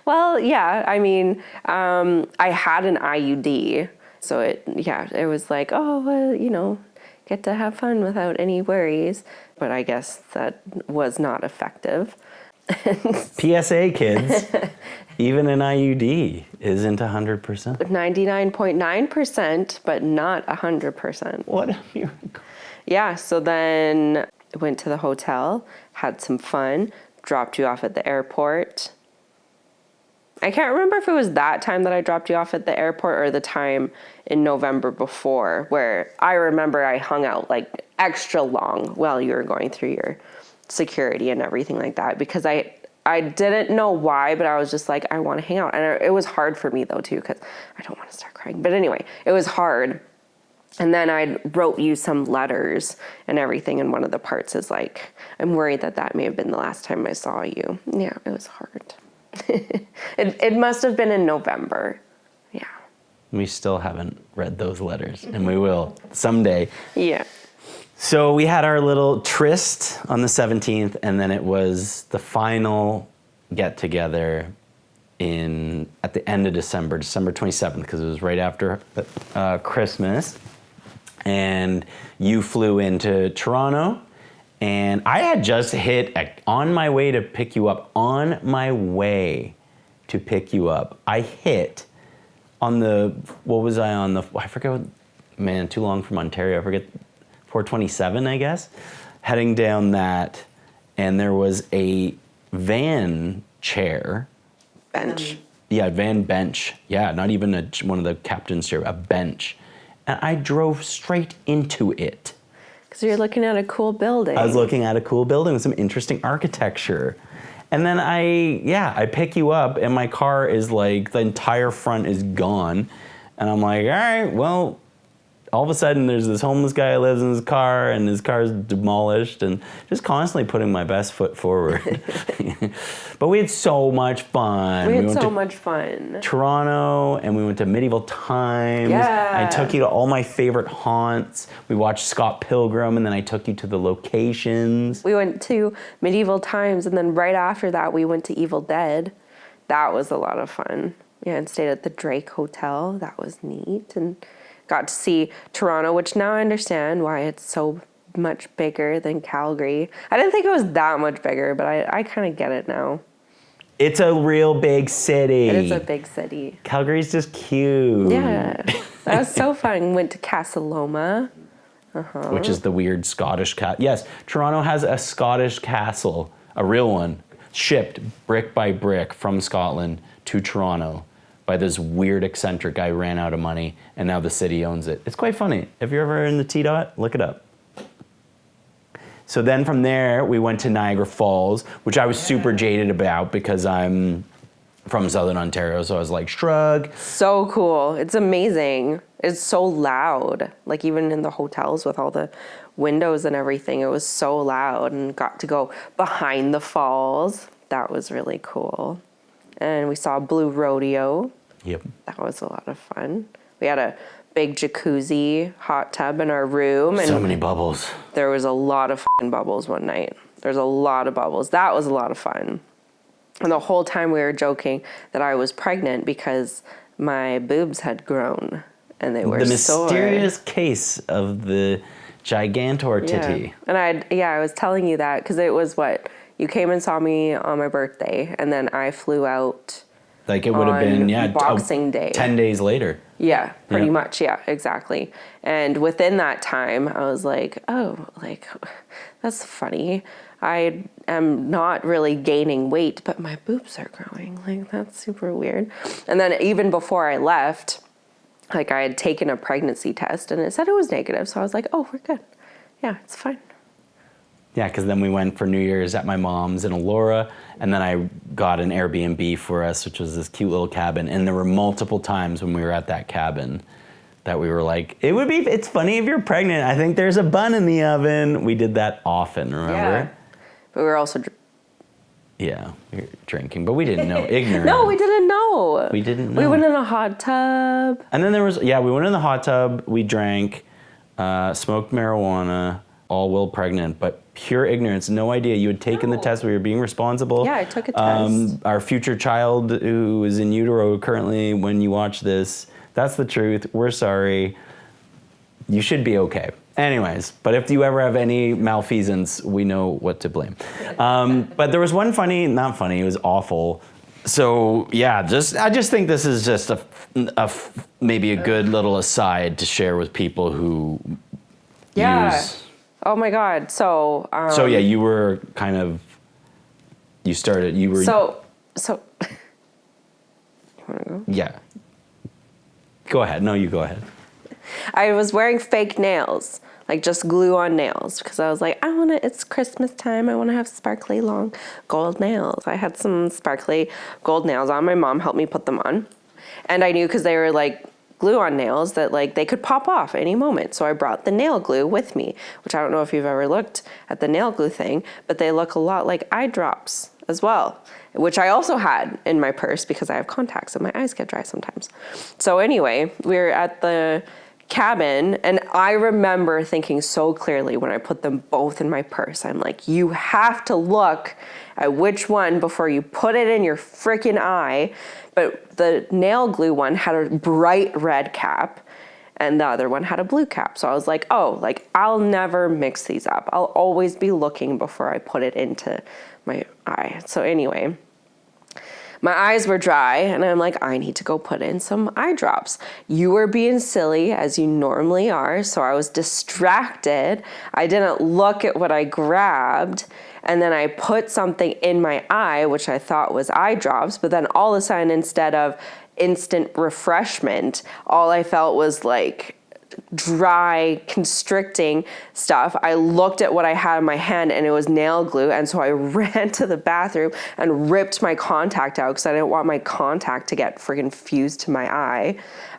Well, I mean, I had an IUD, so it was like, get to have fun without any worries. But I guess that was not effective. PSA, kids, even an IUD isn't 100%. 99.9%, but not 100%. What a miracle. Yeah, so then I went to the hotel, had some fun, dropped you off at the airport. I can't remember if it was that time that I dropped you off at the airport or the time in November before, where I remember I hung out like extra long while you were going through your security and everything like that, because I didn't know why, but I was just like, I want to hang out. And it was hard for me though too, because I don't want to start crying. But anyway, it was hard. And then I wrote you some letters and everything, and one of the parts is like, I'm worried that may have been the last time I saw you. Yeah, it was hard. It must have been in November. Yeah. We still haven't read those letters, and we will someday. Yeah. So we had our little tryst on the 17th, and then it was the final get-together at the end of December 27th, because it was right after Christmas. And you flew into Toronto, and I had just hit on my way to pick you up. I hit on I forget what, man, too long from Ontario. I forget, 427, I guess, heading down that, and there was a van chair. Bench. Van bench. Yeah, not even one of the captain's chair, a bench. And I drove straight into it. Because you're looking at a cool building. I was looking at a cool building with some interesting architecture. And then I pick you up, and my car is like, the entire front is gone. And I'm like, all right, well, all of a sudden there's this homeless guy who lives in his car, and his car is demolished, and just constantly putting my best foot forward. But we had so much fun. We had so much fun. Toronto, and we went to medieval times. Yeah. I took you to all my favorite haunts. We watched Scott Pilgrim, and then I took you to the locations. We went to medieval times, and then right after that we went to Evil Dead. That was a lot of fun. Yeah, and stayed at the Drake Hotel. That was neat. And got to see Toronto, which now I understand why it's so much bigger than Calgary. I didn't think it was that much bigger, but I kind of get it now. It's a real big city. It is a big city. Calgary's just cute. Yeah. That was so fun. Went to Casa Loma. Which is the weird Scottish castle. Yes, Toronto has a Scottish castle, a real one, shipped brick by brick from Scotland to Toronto by this weird eccentric guy who ran out of money, and now the city owns it. It's quite funny. If you're ever in the T-Dot, look it up. So then from there, we went to Niagara Falls, which I was super jaded about because I'm from Southern Ontario, so I was like, shrug. So cool. It's amazing. It's so loud. Like even in the hotels with all the windows and everything, it was so loud, and got to go behind the falls. That was really cool. And we saw Blue Rodeo. Yep. That was a lot of fun. We had a big jacuzzi hot tub in our room. And So many bubbles. there was a lot of f***ing bubbles one night. There's a lot of bubbles. That was a lot of fun. And the whole time we were joking that I was pregnant because my boobs had grown and they were The sore. mysterious case of the gigantor titty. And I was telling you that because it was what? You came and saw me on my birthday, and then I flew out. Like it would have been, Boxing Day. 10 days later. Yeah, pretty much. Yeah, exactly. And within that time, I was like, oh, like, that's funny. I am not really gaining weight, but my boobs are growing. Like, that's super weird. And then even before I left, like, I had taken a pregnancy test, and it said it was negative. So I was like, oh, we're good. Yeah, it's fine. Yeah, because then we went for New Year's at my mom's in Elora, and then I got an Airbnb for us, which was this cute little cabin. And there were multiple times when we were at that cabin that we were like, it's funny if you're pregnant. I think there's a bun in the oven. We did that often, remember? Yeah. But we were also... Yeah, we were drinking, but we didn't know. Ignorant. No, we didn't know. We didn't know. We went in a hot tub. And then we went in the hot tub, we drank, smoked marijuana, all while pregnant, but pure ignorance, no idea. You had taken the test, we were being responsible. Yeah, I took a test. Our future child who is in utero currently, when you watch this, that's the truth. We're sorry. You should be okay. Anyways, but if you ever have any malfeasance, we know what to blame. But there was one not funny, it was awful. So yeah, I just think this is just maybe a good little aside to share with people who use... Oh my God. So yeah, you were kind of, you were... So you want to go? Yeah. Go ahead. No, you go ahead. I was wearing fake nails, like just glue on nails, because I was like, it's Christmas time. I want to have sparkly long gold nails. I had some sparkly gold nails on. My mom helped me put them on. And I knew because they were like glue on nails that like they could pop off any moment. So I brought the nail glue with me, which I don't know if you've ever looked at the nail glue thing, but they look a lot like eye drops as well, which I also had in my purse because I have contacts and my eyes get dry sometimes. So anyway, we were at the cabin, and I remember thinking so clearly when I put them both in my purse, I'm like, you have to look at which one before you put it in your freaking eye. But the nail glue one had a bright red cap and the other one had a blue cap. So I was like, oh, like I'll never mix these up. I'll always be looking before I put it into my eye. So anyway, my eyes were dry and I'm like, I need to go put in some eye drops. You were being silly as you normally are. So I was distracted. I didn't look at what I grabbed. And then I put something in my eye, which I thought was eye drops. But then all of a sudden, instead of instant refreshment, all I felt was like dry, constricting stuff. I looked at what I had in my hand and it was nail glue. And so I ran to the bathroom and ripped my contact out because I didn't want my contact to get friggin' fused to my eye.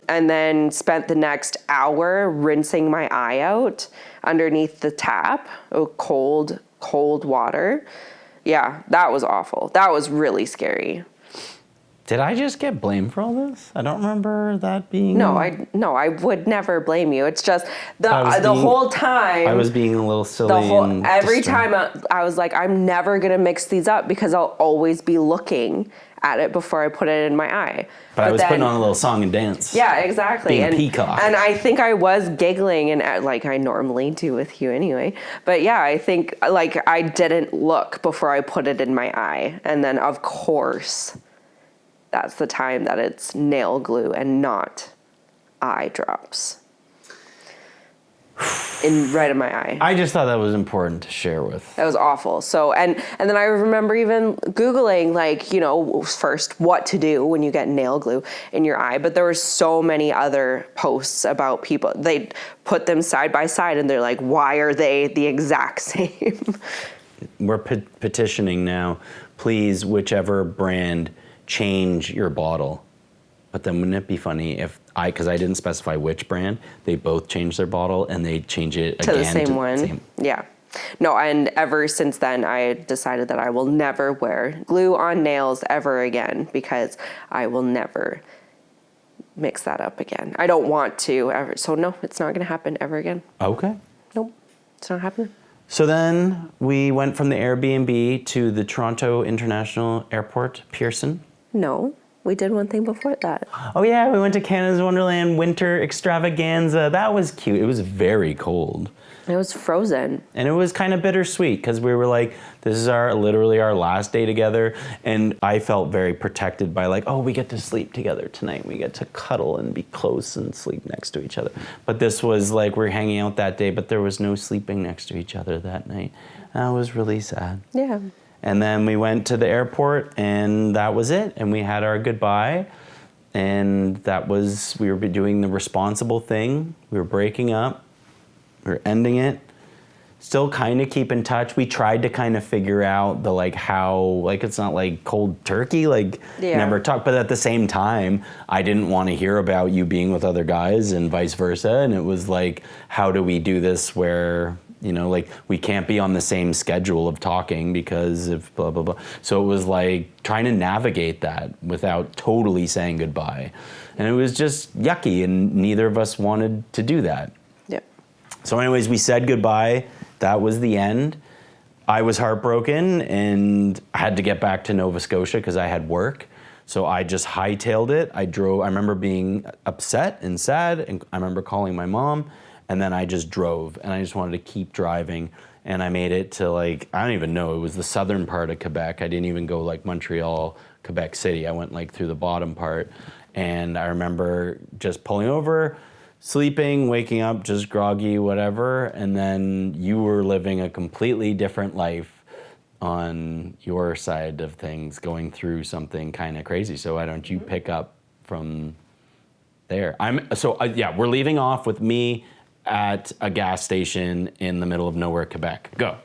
And then spent the next hour rinsing my eye out underneath the tap, cold water. Yeah, that was awful. That was really scary. Did I just get blamed for all this? I don't remember that being... No, I would never blame you. It's just the whole time... I was being a little silly. Every time I was like, I'm never going to mix these up because I'll always be looking at it before I put it in my eye. But I was putting on a little song and dance. Yeah, exactly. Being a peacock. And I think I was giggling, and like I normally do with you anyway. But yeah, I think like I didn't look before I put it in my eye. And then of course, that's the time that it's nail glue and not eye drops. Right in my eye. I just thought that was important to share with. That was awful. So, and then I remember even Googling, like, you know, first what to do when you get nail glue in your eye. But there were so many other posts about people. They put them side by side and they're like, why are they the exact same? We're petitioning now. Please, whichever brand, change your bottle. But then wouldn't it be funny if because I didn't specify which brand, they both change their bottle and they change it to again. The same one. Yeah. No, and ever since then, I decided that I will never wear glue on nails ever again because I will never mix that up again. I don't want to ever. So no, it's not going to happen ever again. Okay. Nope, it's not happening. So then we went from the Airbnb to the Toronto International Airport, Pearson. No. We did one thing before that. Oh yeah, we went to Canada's Wonderland Winter Extravaganza. That was cute. It was very cold. It was frozen. And it was kind of bittersweet because we were like, this is literally our last day together. And I felt very protected by like, oh, we get to sleep together tonight. We get to cuddle and be close and sleep next to each other. But this was like, we're hanging out that day, but there was no sleeping next to each other that night. That was really sad. Yeah. And then we went to the airport and that was it. And we had our goodbye. And we were doing the responsible thing. We were breaking up. We were ending it. Still kind of keep in touch. We tried to kind of figure out how it's not like cold turkey, never talk. But at the same time, I didn't want to hear about you being with other guys and vice versa. And it was like, how do we do this where, we can't be on the same schedule of talking because of blah, blah, blah. So it was like trying to navigate that without totally saying goodbye. And it was just yucky and neither of us wanted to do that. Yep. So anyways, we said goodbye. That was the end. I was heartbroken and I had to get back to Nova Scotia because I had work. So I just hightailed it. I remember being upset and sad, and I remember calling my mom. And then I just drove, and I just wanted to keep driving. And I made it to I don't even know, it was the southern part of Quebec. I didn't even go Montreal, Quebec City. I went through the bottom part. And I remember just pulling over, sleeping, waking up, just groggy, whatever. And then you were living a completely different life on your side of things, going through something kind of crazy. So why don't you pick up from there? We're leaving off with me at a gas station in the middle of nowhere, Quebec. Go.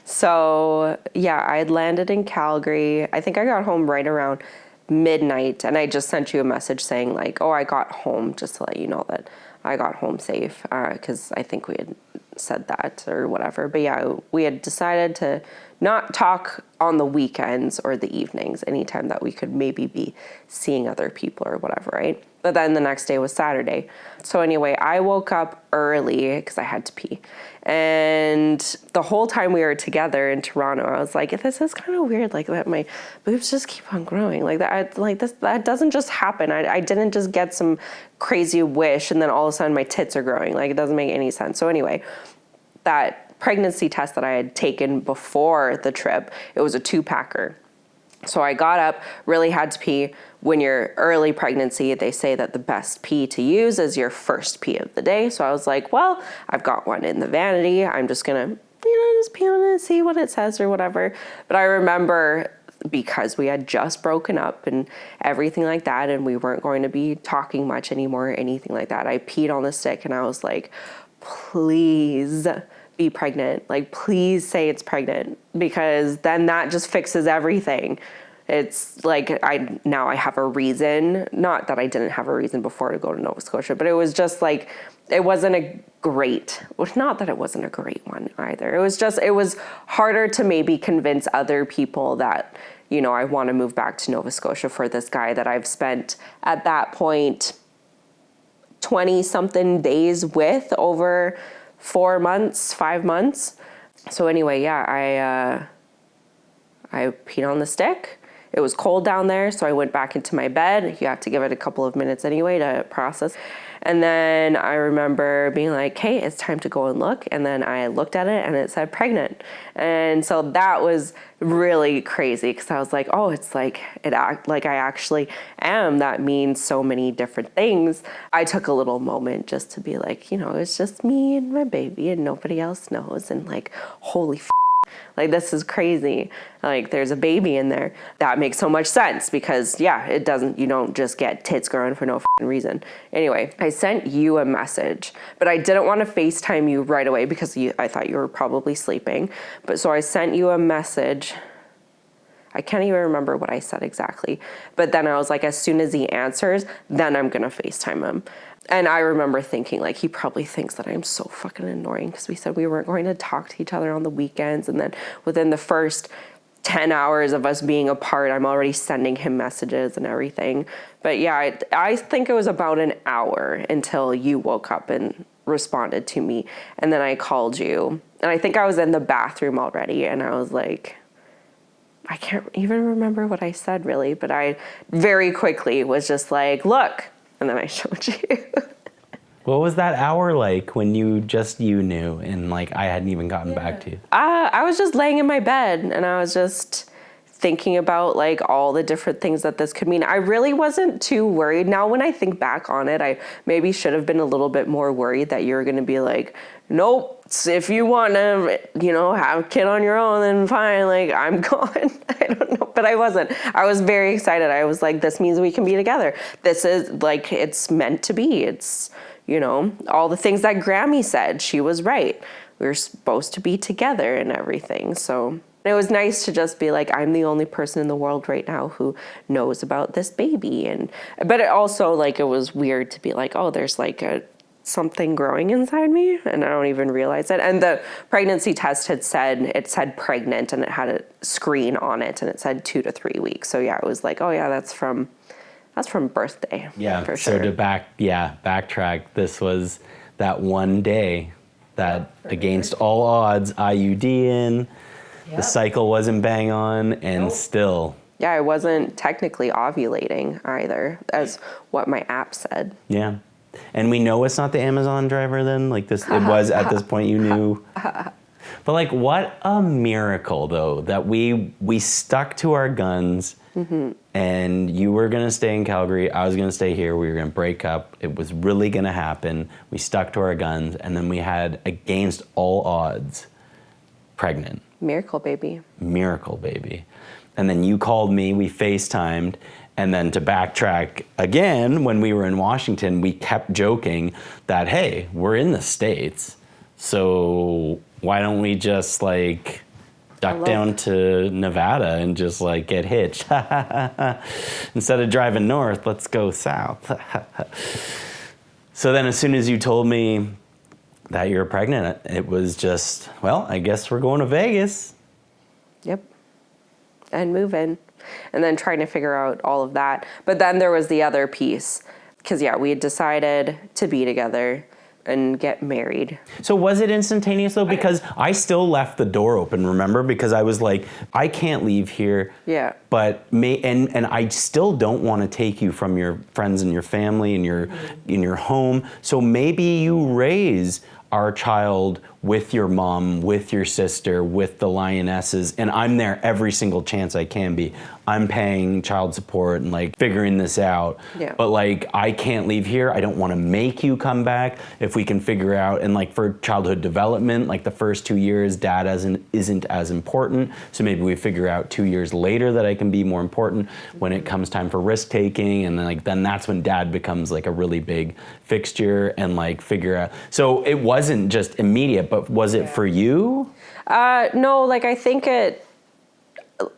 So, yeah, I had landed in Calgary. I think I got home right around midnight, and I just sent you a message saying I got home, just to let you know that I got home safe, because I think we had said that or whatever. But yeah, we had decided to not talk on the weekends or the evenings, anytime that we could maybe be seeing other people or whatever, right? But then the next day was Saturday. So anyway, I woke up early because I had to pee. And the whole time we were together in Toronto, I was like, this is kind of weird, that my boobs just keep on growing. That doesn't just happen. I didn't just get some crazy wish and then all of a sudden my tits are growing. It doesn't make any sense. So anyway, that pregnancy test that I had taken before the trip, it was a 2-packer. So I got up, really had to pee. When you're early pregnancy, they say that the best pee to use is your first pee of the day. So I was like, well, I've got one in the vanity. I'm just gonna, just pee on it, see what it says or whatever. But I remember, because we had just broken up and everything like that, and we weren't going to be talking much anymore or anything like that, I peed on the stick and I was like, please be pregnant. Please say it's pregnant, because then that just fixes everything. It's I have a reason, not that I didn't have a reason before to go to Nova Scotia, but it was just it wasn't not that it wasn't a great one either. It was harder to maybe convince other people that, I want to move back to Nova Scotia for this guy that I've spent at that point 20 something days with over 5 months. So anyway, yeah, I peed on the stick it was cold down there, so I went back into my bed. You have to give it a couple of minutes anyway to process. And then I remember being like, hey, it's time to go and look. And then I looked at it and it said pregnant. And so that was really crazy because I was like, oh, it's like like I actually am. That means so many different things. I took a little moment just to be like, it's just me and my baby and nobody else knows. And like, holy like, this is crazy. Like, there's a baby in there. That makes so much sense because, yeah, you don't just get tits growing for no reason. Anyway, I sent you a message, but I didn't want to FaceTime you right away because I thought you were probably sleeping. But so I sent you a message. I can't even remember what I said exactly. But then I was like, as soon as he answers, then I'm going to FaceTime him. And I remember thinking, like, he probably thinks that I'm so fucking annoying because we said we weren't going to talk to each other on the weekends. And then within the first 10 hours of us being apart, I'm already sending him messages and everything. But yeah, I think it was about an hour until you woke up and responded to me. And then I called you. And I think I was in the bathroom already. And I was like, I can't even remember what I said really. But I very quickly was just like, look. And then I showed you. What was that hour like when you knew and like I hadn't even gotten back to you? I was just laying in my bed and I was just thinking about like all the different things that this could mean. I really wasn't too worried. Now when I think back on it, I maybe should have been a little bit more worried that you were going to be like, nope, if you want to, have a kid on your own, then fine, like I'm gone. I don't know, but I wasn't. I was very excited. I was like, this means we can be together. This is like, it's meant to be. It's, all the things that Grammy said, she was right. We were supposed to be together and everything. So it was nice to just be like, I'm the only person in the world right now who knows about this baby. But it also like, it was weird to be like, oh, there's like something growing inside me and I don't even realize it. And the pregnancy test it said pregnant and it had a screen on it and it said 2 to 3 weeks. So yeah, it was like, oh yeah, that's from birthday. Yeah, for sure. So to backtrack, this was that one day that against all odds, IUD in, the cycle wasn't bang on, and still. Yeah, I wasn't technically ovulating either, as what my app said. Yeah. And we know it's not the Amazon driver then? Like this, it was at this point you knew. But like, what a miracle though, that we stuck to our guns. Mm-hmm. And you were going to stay in Calgary. I was going to stay here. We were going to break up. It was really going to happen. We stuck to our guns. And then we had, against all odds, pregnant. Miracle baby. Miracle baby. And then you called me. We FaceTimed. And then to backtrack again, when we were in Washington, we kept joking that, hey, we're in the States. So why don't we just like duck down to Nevada and just like get hitched. Instead of driving north, let's go south. So then as soon as you told me that you're pregnant, it was just, well, I guess we're going to Vegas. Yep. And move in. And then trying to figure out all of that. But then there was the other piece. Because, yeah, we had decided to be together and get married. So was it instantaneous though? Because I still left the door open, remember? Because I was like, I can't leave here. Yeah. But and I still don't want to take you from your friends and your family and in your home. So maybe you raise our child with your mom, with your sister, with the Lionesses, and I'm there every single chance I can be. I'm paying child support and like figuring this out. Yeah. But like, I can't leave here. I don't want to make you come back. If we can figure out, and like for childhood development, like the first 2 years, dad isn't as important. So maybe we figure out 2 years later that I can be more important when it comes time for risk taking. And then that's when dad becomes like a really big fixture and like figure out. So it wasn't just immediate, but was it for you? No, like I think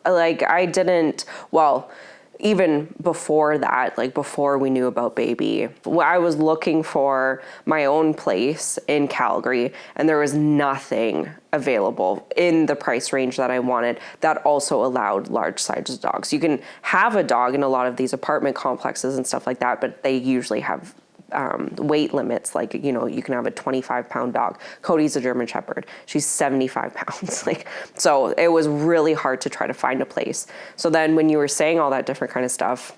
I didn't, well, even before that, like before we knew about baby, I was looking for my own place in Calgary and there was nothing available in the price range that I wanted that also allowed large sized dogs. You can have a dog in a lot of these apartment complexes and stuff like that, but they usually have weight limits. Like, you know, you can have a 25-pound dog. Cody's a German Shepherd. She's 75 pounds. Like, so it was really hard to try to find a place. So then when you were saying all that different kind of stuff,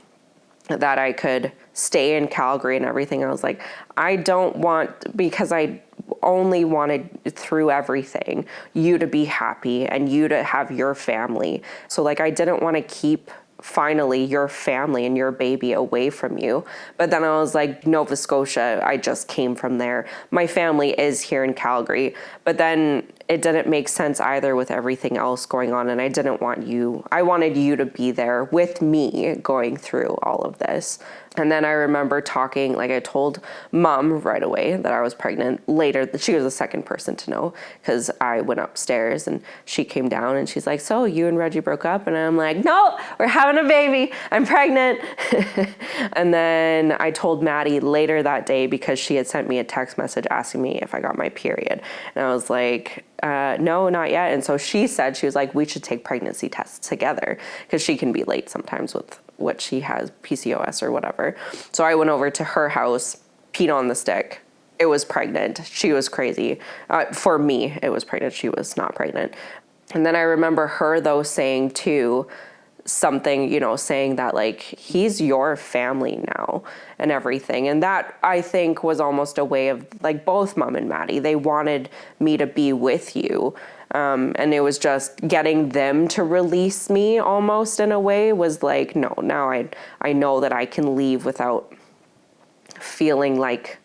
that I could stay in Calgary and everything, I was like, I don't want, because I only wanted through everything you to be happy and you to have your family. So like, I didn't want to keep finally your family and your baby away from you. But then I was like, Nova Scotia, I just came from there. My family is here in Calgary. But then it didn't make sense either with everything else going on. And I didn't want you, I wanted you to be there with me going through all of this. And then I remember talking, like I told mom right away that I was pregnant. Later, she was the second person to know because I went upstairs and she came down and she's like, so you and Reggie broke up? And I'm like, no, we're having a baby. I'm pregnant. And then I told Maddie later that day because she had sent me a text message asking me if I got my period. And I was like, no, not yet. And so she said, she was like, we should take pregnancy tests together because she can be late sometimes with what she has, PCOS or whatever. So I went over to her house, peed on the stick. It was pregnant. She was crazy. For me, it was pregnant. She was not pregnant. And then I remember her though saying too, something, you know, saying that like, he's your family now and everything. And that I think was almost a way of like both mom and Maddie, they wanted me to be with you. And it was just getting them to release me almost in a way was like, no, now I know that I can leave without feeling like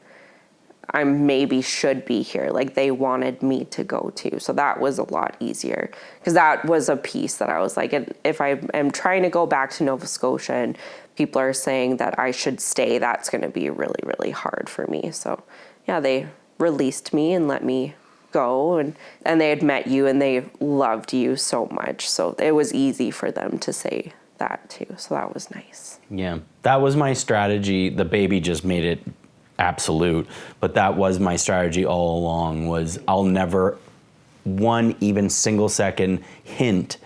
I maybe should be here. Like they wanted me to go to. So that was a lot easier because that was a piece that I was like, if I am trying to go back to Nova Scotia and people are saying that I should stay, that's going to be really, really hard for me. So yeah, they released me and let me go and they had met you and they loved you so much. So it was easy for them to say that too. So that was nice. Yeah, that was my strategy. The baby just made it absolute, but that was my strategy all along was I'll never one even single second hint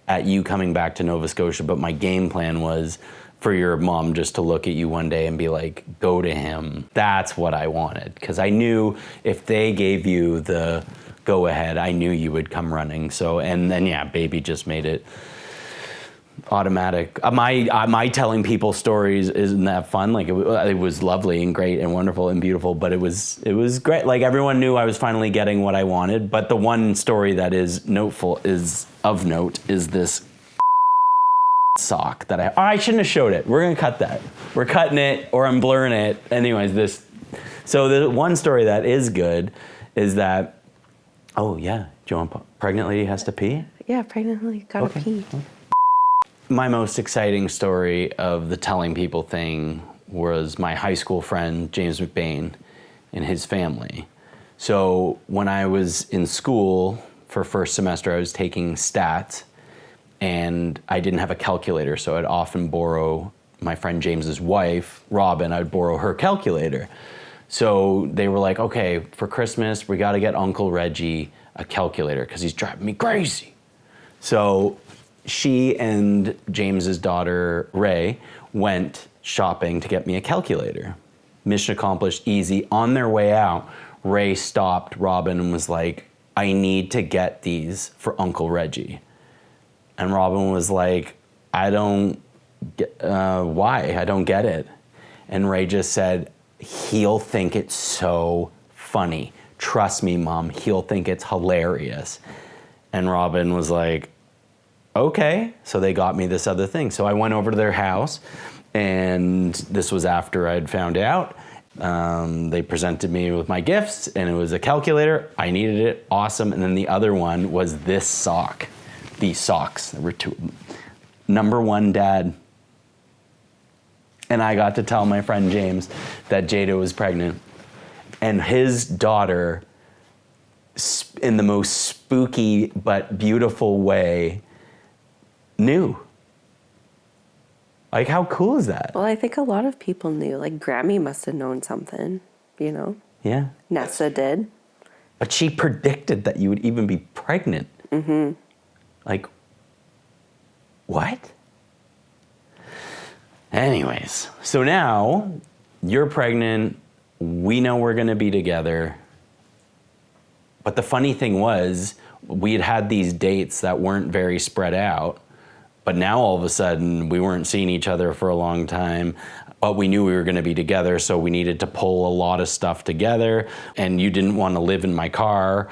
at you coming back to Nova Scotia. But my game plan was for your mom just to look at you one day and be like, go to him. That's what I wanted. Because I knew if they gave you the go ahead, I knew you would come running. So, and then yeah, baby just made it automatic. My telling people stories isn't that fun. Like it was lovely and great and wonderful and beautiful, but it was great. Like everyone knew I was finally getting what I wanted. But the one story that is of note is this sock that I shouldn't have showed it. We're gonna cut that. We're cutting it or I'm blurring it. Anyways, so the one story that is good is that, oh yeah, do you want pregnant lady has to pee? Yeah, pregnant lady gotta pee. Okay. My most exciting story of the telling people thing was my high school friend, James McBain, and his family. So when I was in school for first semester, I was taking stats and I didn't have a calculator. So I'd often borrow my friend James's wife, Robin, I'd borrow her calculator. So they were like, okay, for Christmas, we got to get Uncle Reggie a calculator because he's driving me crazy. So she and James's daughter, Ray, went shopping to get me a calculator. Mission accomplished, easy. On their way out, Ray stopped Robin and was like, I need to get these for Uncle Reggie. And Robin was like, I don't get, why? I don't get it. And Ray just said, he'll think it's so funny. Trust me, Mom, he'll think it's hilarious. And Robin was like, okay. So they got me this other thing. So I went over to their house, and this was after I'd found out. They presented me with my gifts, and it was a calculator. I needed it. Awesome. And then the other one was this sock. These socks. There were two of them. Number one, Dad. And I got to tell my friend James that Jada was pregnant. And his daughter, in the most spooky but beautiful way, knew. Like, how cool is that? Well, I think a lot of people knew. Like, Grammy must have known something, you know? Yeah. Nessa did. But she predicted that you would even be pregnant. Mm-hmm. Like, what? Anyways, so now you're pregnant. we know we're going to be together. But the funny thing was, we had these dates that weren't very spread out, but now all of a sudden we weren't seeing each other for a long time, but we knew we were going to be together, so we needed to pull a lot of stuff together, and you didn't want to live in my car.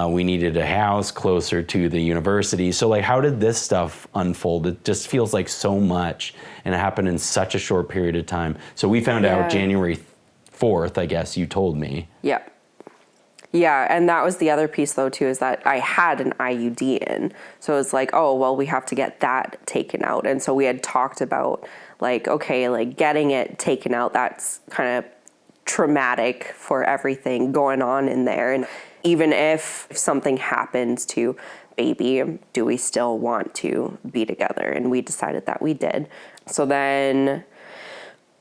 We needed a house closer to the university. So like, how did this stuff unfold? It just feels like so much, and it happened in such a short period of time. So we found out January 4th, I guess you told me. Yeah. Yeah, and that was the other piece, though, too, is that I had an IUD in. So it's like, oh, well, we have to get that taken out. And so we had talked about, like, okay, like, getting it taken out, that's kind of traumatic for everything going on in there. And even if something happens to baby, do we still want to be together? And we decided that we did. So then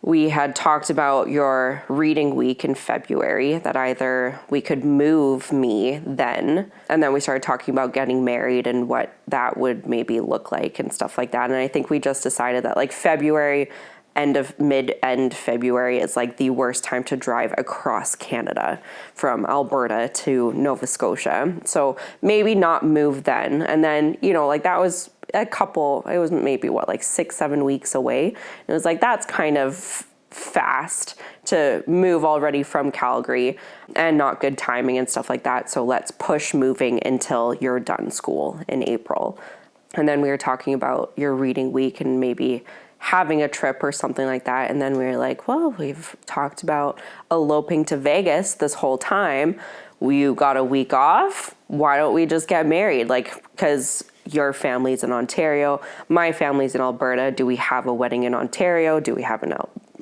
we had talked about your reading week in February, that either we could move me then, and then we started talking about getting married and what that would maybe look like and stuff like that. And I think we just decided that like February, mid-end February is like the worst time to drive across Canada from Alberta to Nova Scotia. So maybe not move then. And then, you know, like that was it was maybe like 6-7 weeks away. And it was like, that's kind of fast to move already from Calgary and not good timing and stuff like that. So let's push moving until you're done school in April. And then we were talking about your reading week and maybe having a trip or something like that. And then we were like, well, we've talked about eloping to Vegas this whole time. You got a week off. Why don't we just get married? Like, because your family's in Ontario, my family's in Alberta. Do we have a wedding in Ontario? Do we have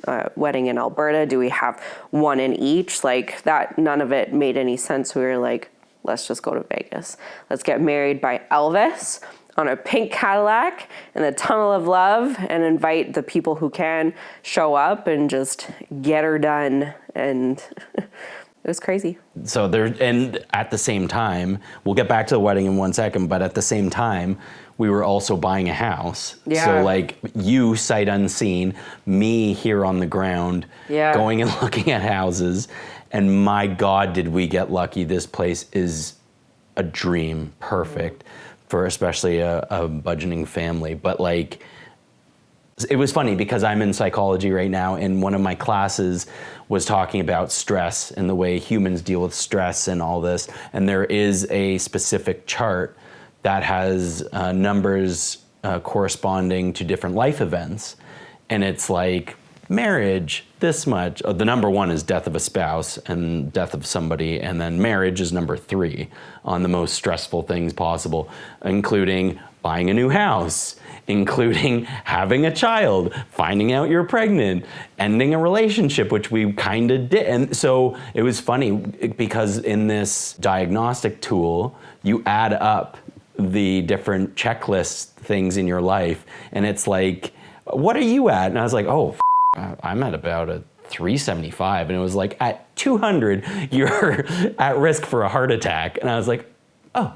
a wedding in Alberta? Do we have one in each? Like that, none of it made any sense. We were like, let's just go to Vegas. Let's get married by Elvis on a pink Cadillac in the tunnel of love and invite the people who can show up and just get her done. And it was crazy. So and at the same time, we'll get back to the wedding in 1 second, but at the same time, we were also buying a house. Yeah. So like you sight unseen, me here on the ground, going and looking at houses. And my God, did we get lucky. This place is a dream, perfect for especially a budgeting family. But like, it was funny because I'm in psychology right now, and one of my classes was talking about stress and the way humans deal with stress and all this. And there is a specific chart that has numbers corresponding to different life events. And it's like marriage, this much. The number one is death of a spouse and death of somebody. And then marriage is number 3 on the most stressful things possible, including buying a new house, including having a child, finding out you're pregnant, ending a relationship, which we kind of did. And so it was funny because in this diagnostic tool, you add up the different checklist things in your life. And it's like, what are you at? And I was like, oh, I'm at about a 375. And it was like, at 200, you're at risk for a heart attack. And I was like, oh.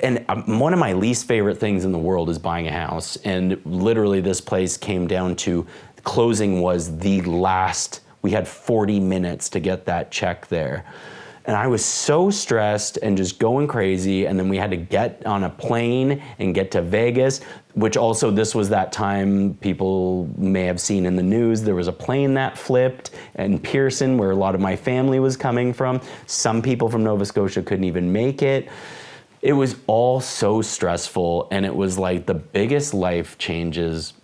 And one of my least favorite things in the world is buying a house. And literally this place came down to, closing was the last, we had 40 minutes to get that check there. And I was so stressed and just going crazy. And then we had to get on a plane and get to Vegas, which also this was that time people may have seen in the news. There was a plane that flipped in Pearson where a lot of my family was coming from. Some people from Nova Scotia couldn't even make it. It was all so stressful, and it was like the biggest life changes.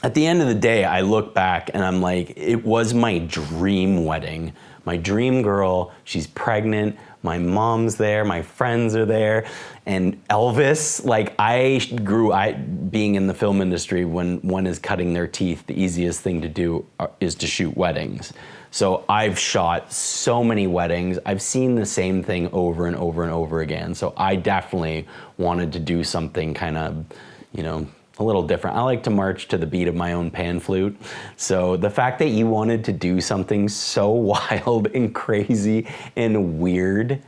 At the end of the day, I look back and I'm like, it was my dream wedding. My dream girl, she's pregnant, my mom's there, my friends are there, and Elvis, like being in the film industry, when one is cutting their teeth, the easiest thing to do is to shoot weddings. So I've shot so many weddings. I've seen the same thing over and over and over again. So I definitely wanted to do something kind of, a little different. I like to march to the beat of my own pan flute. So the fact that you wanted to do something so wild and crazy and weird,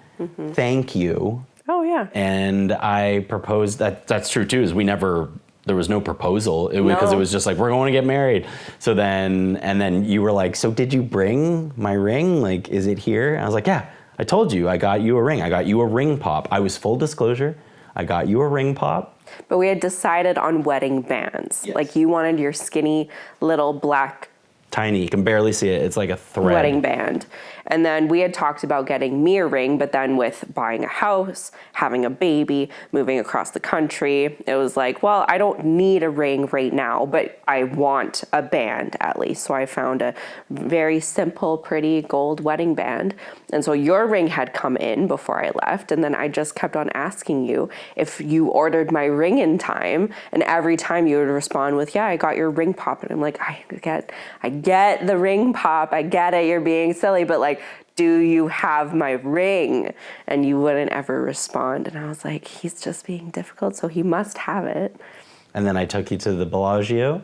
thank you. Oh, yeah. And I proposed, that's true too, is we never there was no proposal. Because it was just like, we're going to get married. So then you were like, so did you bring my ring? Like, is it here? And I was like, yeah, I told you I got you a ring. I got you a ring pop. I was full disclosure. I got you a ring pop. But we had decided on wedding bands. Yes. Like you wanted your skinny little black Tiny, you can barely see it. It's like a thread. wedding band. And then we had talked about getting me a ring, but then with buying a house, having a baby, moving across the country, it was like, well, I don't need a ring right now, but I want a band at least. So I found a very simple, pretty gold wedding band. And so your ring had come in before I left. And then I just kept on asking you if you ordered my ring in time. And every time you would respond with, yeah, I got your ring pop. And I'm like, I get the ring pop. I get it. You're being silly, but like, do you have my ring? And you wouldn't ever respond. And I was like, he's just being difficult, so he must have it. And then I took you to the Bellagio,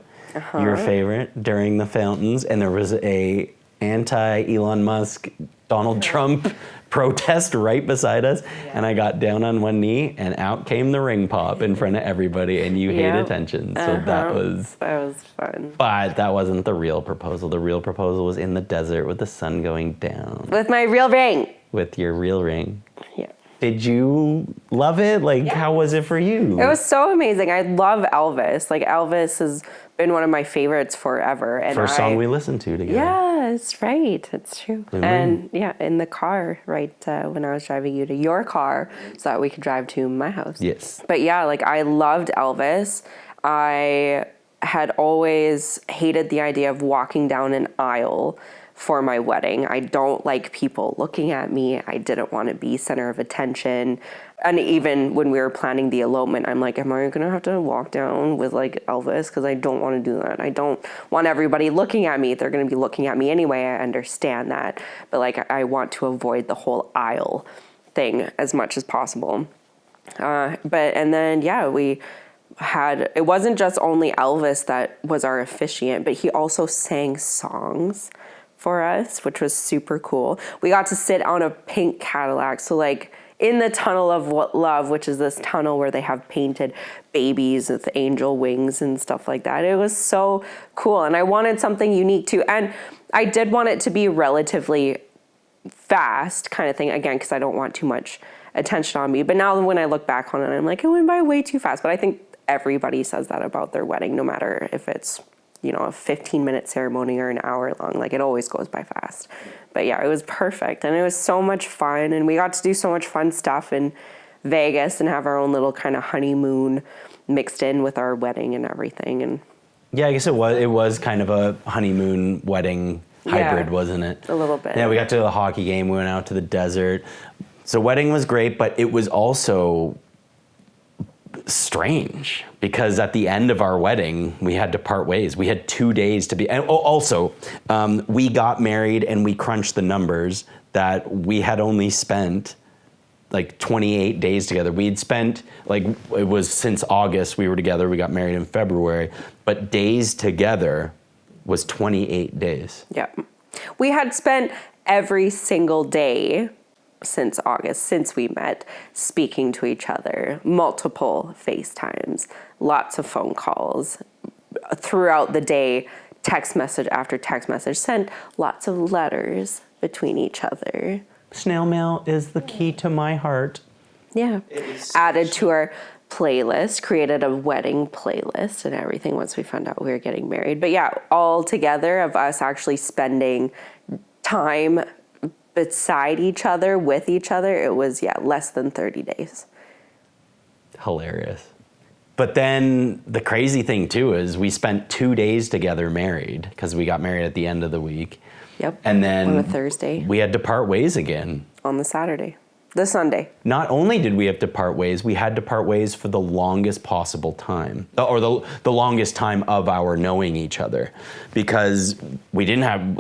your favorite, during the fountains, and there was a anti-Elon Musk, Donald Trump protest right beside us, and I got down on one knee, and out came the ring pop in front of everybody, and you hate attention, so that was fun. But that wasn't the real proposal. The real proposal was in the desert with the sun going down. With my real ring. With your real ring. Yeah. Did you love it? Like, how was it for you? It was so amazing. I love Elvis. Like, Elvis has been one of my favorites forever. And First song we listened to together. Yeah, it's right. It's true. Mm-hmm. And yeah, in the car, right, when I was driving you to your car so that we could drive to my house. Yes. But yeah, like, I loved Elvis. I had always hated the idea of walking down an aisle for my wedding. I don't like people looking at me. I didn't want to be center of attention. And even when we were planning the elopement, I'm like, am I going to have to walk down with like Elvis? Because I don't want to do that. I don't want everybody looking at me. They're going to be looking at me anyway. I understand that. But like, I want to avoid the whole aisle thing as much as possible. And then, yeah, it wasn't just only Elvis that was our officiant, but he also sang songs for us, which was super cool. We got to sit on a pink Cadillac. So like in the tunnel of love, which is this tunnel where they have painted babies with angel wings and stuff like that. It was so cool. And I wanted something unique too. And I did want it to be relatively fast kind of thing, again, because I don't want too much attention on me. But now when I look back on it, I'm like, it went by way too fast. But I think everybody says that about their wedding, no matter if it's, a 15-minute ceremony or an hour long. Like, it always goes by fast. But yeah, it was perfect. And it was so much fun. And we got to do so much fun stuff in Vegas and have our own little kind of honeymoon mixed in with our wedding and everything. And yeah, I guess it was kind of a honeymoon wedding hybrid, wasn't it? A little bit. Yeah, we got to the hockey game. We went out to the desert. So wedding was great, but it was also strange because at the end of our wedding, we had to part ways. We had 2 days to be, and also we got married and we crunched the numbers that we had only spent like 28 days together. We'd spent it was since August we were together. We got married in February, but days together was 28 days. Yeah. We had spent every single day since August, since we met, speaking to each other, multiple FaceTimes, lots of phone calls throughout the day, text message after text message, sent lots of letters between each other. Snail mail is the key to my heart. Yeah. Added to our playlist, created a wedding playlist and everything once we found out we were getting married. But yeah, all together of us actually spending time beside each other, with each other, it was, less than 30 days. Hilarious. But then the crazy thing too is we spent 2 days together married because we got married at the end of the week. Yep. And then on a Thursday. We had to part ways again. On the Sunday. Not only did we have to part ways, we had to part ways for the longest possible time, or the longest time of our knowing each other, because we didn't have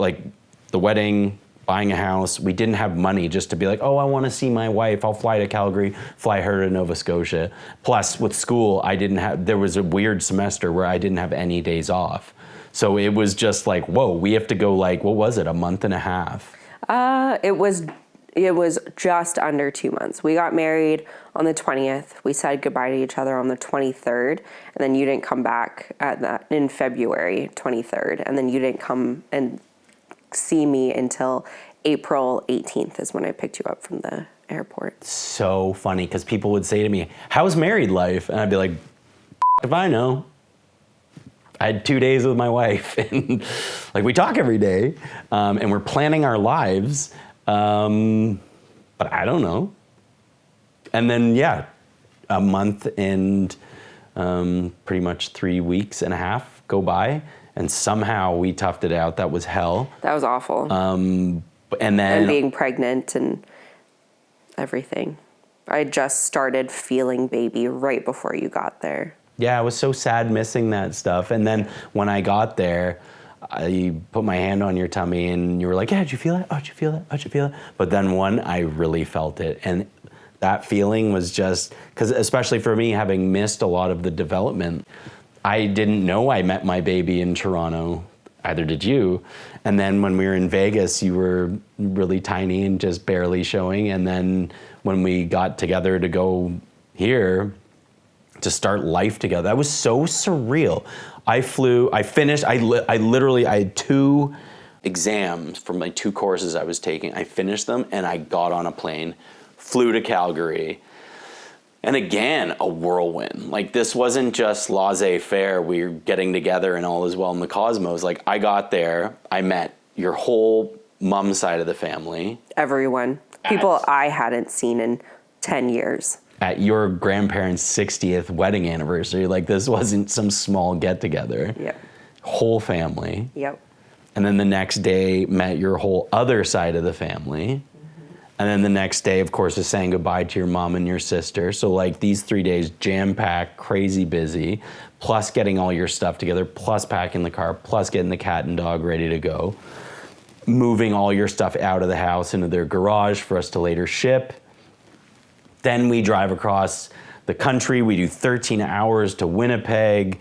the wedding, buying a house. We didn't have money just to be like, oh, I want to see my wife. I'll fly to Calgary, fly her to Nova Scotia. Plus, with school, there was a weird semester where I didn't have any days off. So it was just like, whoa, we have to go what was it, a month and a half? It was just under 2 months. We got married on the 20th. We said goodbye to each other on the 23rd. And then you didn't come back in February 23rd. And then you didn't come and see me until April 18th is when I picked you up from the airport. So funny, because people would say to me, how's married life? And I'd be like, if I know. I had 2 days with my wife, and like we talk every day, and we're planning our lives, but I don't know. And then, yeah, a month and pretty much 3 weeks and a half go by, and somehow we toughed it out. That was hell. That was awful. And then... And being pregnant and everything. I just started feeling baby right before you got there. Yeah, I was so sad missing that stuff. And then when I got there, I put my hand on your tummy and you were like, yeah, did you feel it? Oh, did you feel it? Oh, did you feel it? But then I really felt it. And that feeling was just, because especially for me, having missed a lot of the development, I didn't know I met my baby in Toronto. Either did you. And then when we were in Vegas, you were really tiny and just barely showing. And then when we got together to go here, to start life together. That was so surreal. I had 2 exams from my 2 courses I was taking. I finished them and I got on a plane, flew to Calgary. And again, a whirlwind. Like, this wasn't just laissez-faire, we're getting together and all is well in the cosmos. Like, I got there, I met your whole mom's side of the family. Everyone. People I hadn't seen in 10 years. At your grandparents' 60th wedding anniversary. Like, this wasn't some small get-together. Yep. Whole family. Yep. And then the next day, met your whole other side of the family. Mm-hmm. And then the next day, of course, is saying goodbye to your mom and your sister. So, like, these 3 days, jam-packed, crazy busy, plus getting all your stuff together, plus packing the car, plus getting the cat and dog ready to go, moving all your stuff out of the house into their garage for us to later ship. Then we drive across the country. We do 13 hours to Winnipeg.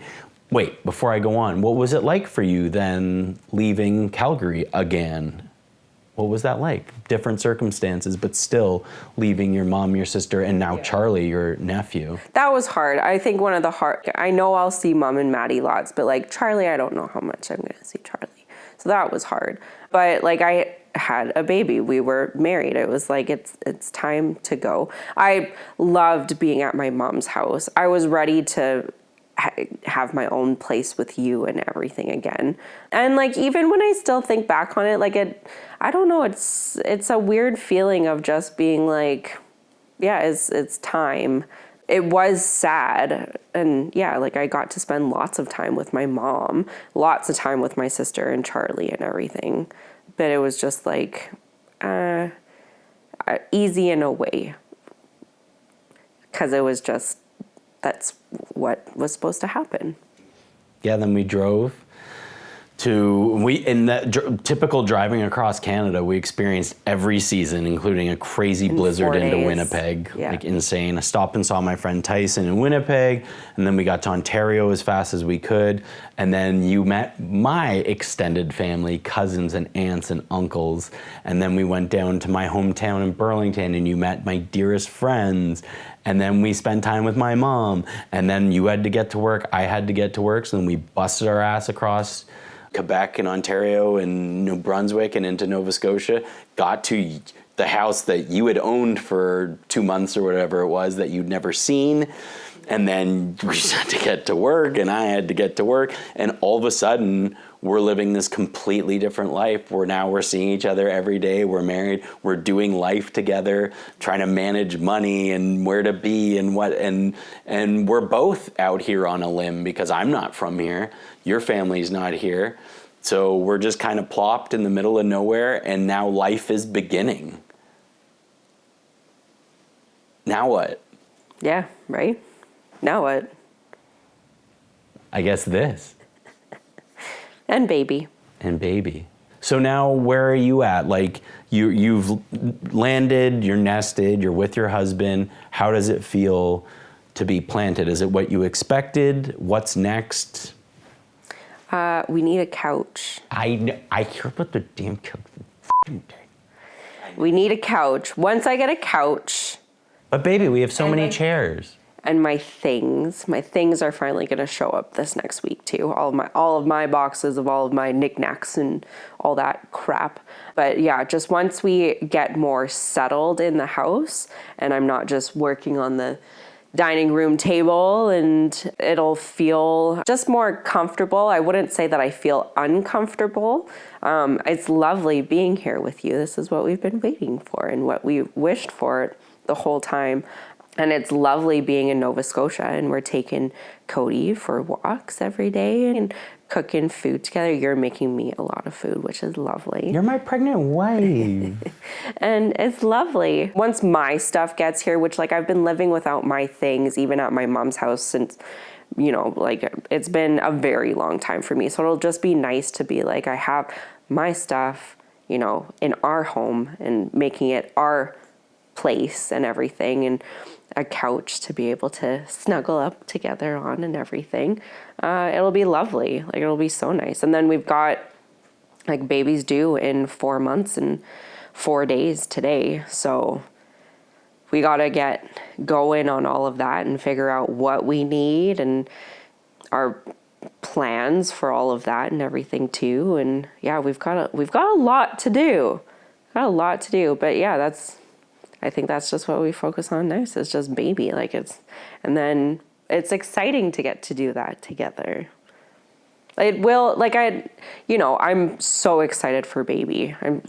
Wait, before I go on, what was it like for you then leaving Calgary again? What was that like? Different circumstances, but still leaving your mom, your sister, and now Charlie, your nephew. That was hard. I think one of the I know I'll see Mom and Maddie lots, but like Charlie, I don't know how much I'm going to see Charlie. So that was hard. But like, I had a baby. We were married. It was like, it's time to go. I loved being at my mom's house. I was ready to have my own place with you and everything again. And like, even when I still think back on it, like I don't know, it's a weird feeling of just being like, yeah, it's time. It was sad. And yeah, like I got to spend lots of time with my mom, lots of time with my sister and Charlie and everything. But it was just like easy in a way. Because it was just, that's what was supposed to happen. Yeah, then we drove in that typical driving across Canada, we experienced every season, including a crazy blizzard into Winnipeg, like insane. I stopped and saw my friend Tyson in Winnipeg, and then we got to Ontario as fast as we could. And then you met my extended family, cousins and aunts and uncles. And then we went down to my hometown in Burlington, and you met my dearest friends. And then we spent time with my mom. And then you had to get to work, I had to get to work. So then we busted our ass across Quebec and Ontario and New Brunswick and into Nova Scotia, got to the house that you had owned for 2 months or whatever it was that you'd never seen. And then we had to get to work and I had to get to work. And all of a sudden, we're living this completely different life where now we're seeing each other every day. We're married. We're doing life together, trying to manage money and where to be and what. And we're both out here on a limb because I'm not from here. Your family's not here. So we're just kind of plopped in the middle of nowhere, and now life is beginning. Now what? Yeah, right? Now what? I guess this. And baby. And baby. So now where are you at? Like you've landed, you're nested, you're with your husband. How does it feel to be planted? Is it what you expected? What's next? We need a couch. I hear about the damn couch. I We need a couch. Once I get a couch. But baby, we have so many chairs. And my things are finally going to show up this next week too. All of my boxes of all of my knickknacks and all that crap. But yeah, just once we get more settled in the house and I'm not just working on the dining room table, and it'll feel just more comfortable. I wouldn't say that I feel uncomfortable. It's lovely being here with you. This is what we've been waiting for and what we wished for the whole time. And it's lovely being in Nova Scotia, and we're taking Cody for walks every day and cooking food together. You're making me a lot of food, which is lovely. You're my pregnant wife. And it's lovely. Once my stuff gets here, which like I've been living without my things, even at my mom's house since, you know, like it's been a very long time for me. So it'll just be nice to be like, I have my stuff, you know, in our home and making it our place and everything, and a couch to be able to snuggle up together on and everything. It'll be lovely. Like it'll be so nice. And then we've got like babies due in 4 months and 4 days today. So we got to get going on all of that and figure out what we need and our plans for all of that and everything too. And yeah, we've got a lot to do. But yeah, I think that's just what we focus on next. It's just baby, and then it's exciting to get to do that together. It will, I'm so excited for baby. And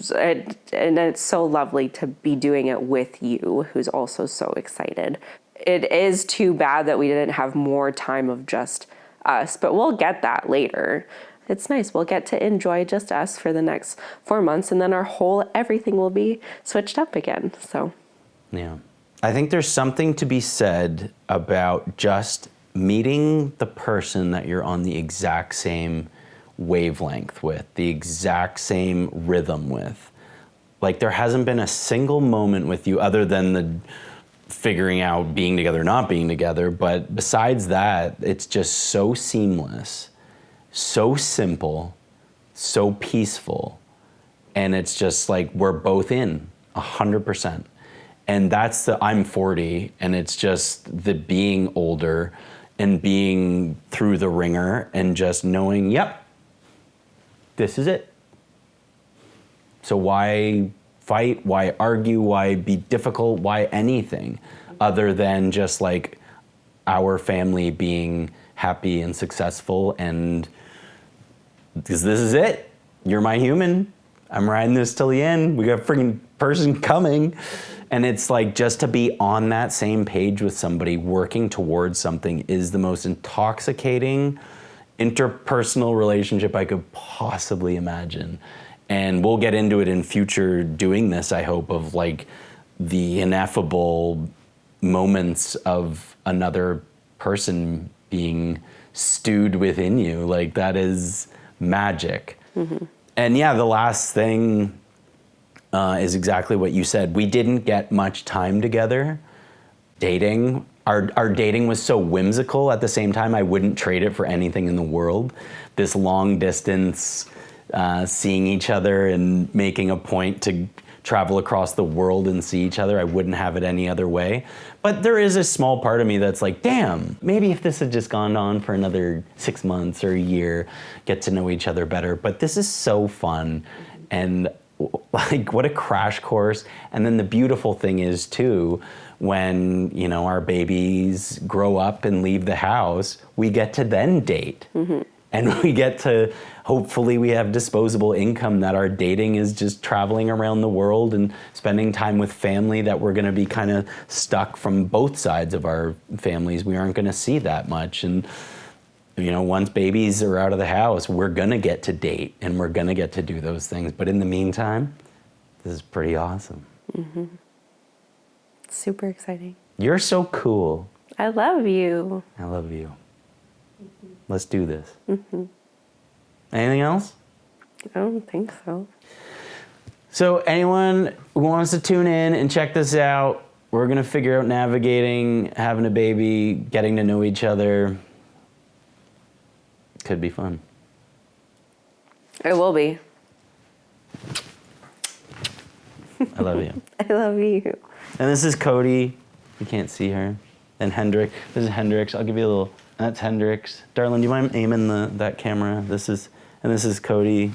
it's so lovely to be doing it with you, who's also so excited. It is too bad that we didn't have more time of just us, but we'll get that later. It's nice. We'll get to enjoy just us for the next 4 months, and then everything will be switched up again. So, yeah. I think there's something to be said about just meeting the person that you're on the exact same wavelength with, the exact same rhythm with. Like there hasn't been a single moment with you other than the figuring out being together, not being together. But besides that, it's just so seamless, so simple, so peaceful. And it's just like, we're both in 100%. And that's I'm 40, and it's just the being older and being through the ringer and just knowing, yep, this is it. So why fight? Why argue? Why be difficult? Why anything other than just like our family being happy and successful? And because this is it. You're my human. I'm riding this till the end. We got a freaking person coming. And it's like, just to be on that same page with somebody working towards something is the most intoxicating interpersonal relationship I could possibly imagine. And we'll get into it in future doing this, I hope, of like the ineffable moments of another person being stewed within you. Like that is magic. Mm-hmm. And yeah, the last thing is exactly what you said. We didn't get much time together dating. Our dating was so whimsical. At the same time, I wouldn't trade it for anything in the world. This long distance, seeing each other and making a point to travel across the world and see each other, I wouldn't have it any other way. But there is a small part of me that's like, damn, maybe if this had just gone on for another 6 months or a year, get to know each other better. But this is so fun. And like, what a crash course. And then the beautiful thing is too, when, you know, our babies grow up and leave the house, we get to then date. Mm-hmm. And we get to, hopefully we have disposable income that our dating is just traveling around the world and spending time with family that we're going to be kind of stuck from both sides of our families. We aren't going to see that much. And, you know, once babies are out of the house, we're going to get to date and we're going to get to do those things. But in the meantime, this is pretty awesome. Mm-hmm. Super exciting. You're so cool. I love you. I love you. Mm-hmm. Let's do this. Mm-hmm. Anything else? I don't think so. So anyone who wants to tune in and check this out, we're going to figure out navigating, having a baby, getting to know each other. Could be fun. It will be. I love you. I love you. And this is Cody. You can't see her. And Hendrik. This is Hendrix. I'll give you a little. That's Hendrix. Darlin, do you mind aiming that camera? This is Cody.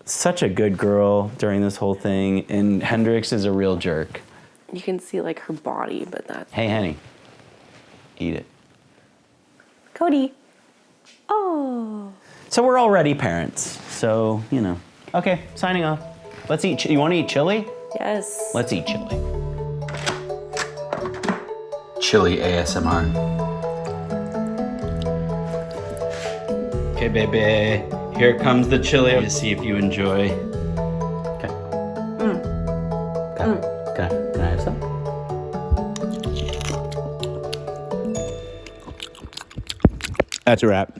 Such a good girl during this whole thing. And Hendrix is a real jerk. You can see like her body, but that's... Hey, Henny. Eat it. Cody. Oh. So we're already parents. So, you know. Okay, signing off. Let's eat. You want to eat chili? Yes. Let's eat chili. Chili ASMR. Okay, baby. Here comes the chili. To see if you enjoy. Okay. Can I have some? That's a wrap.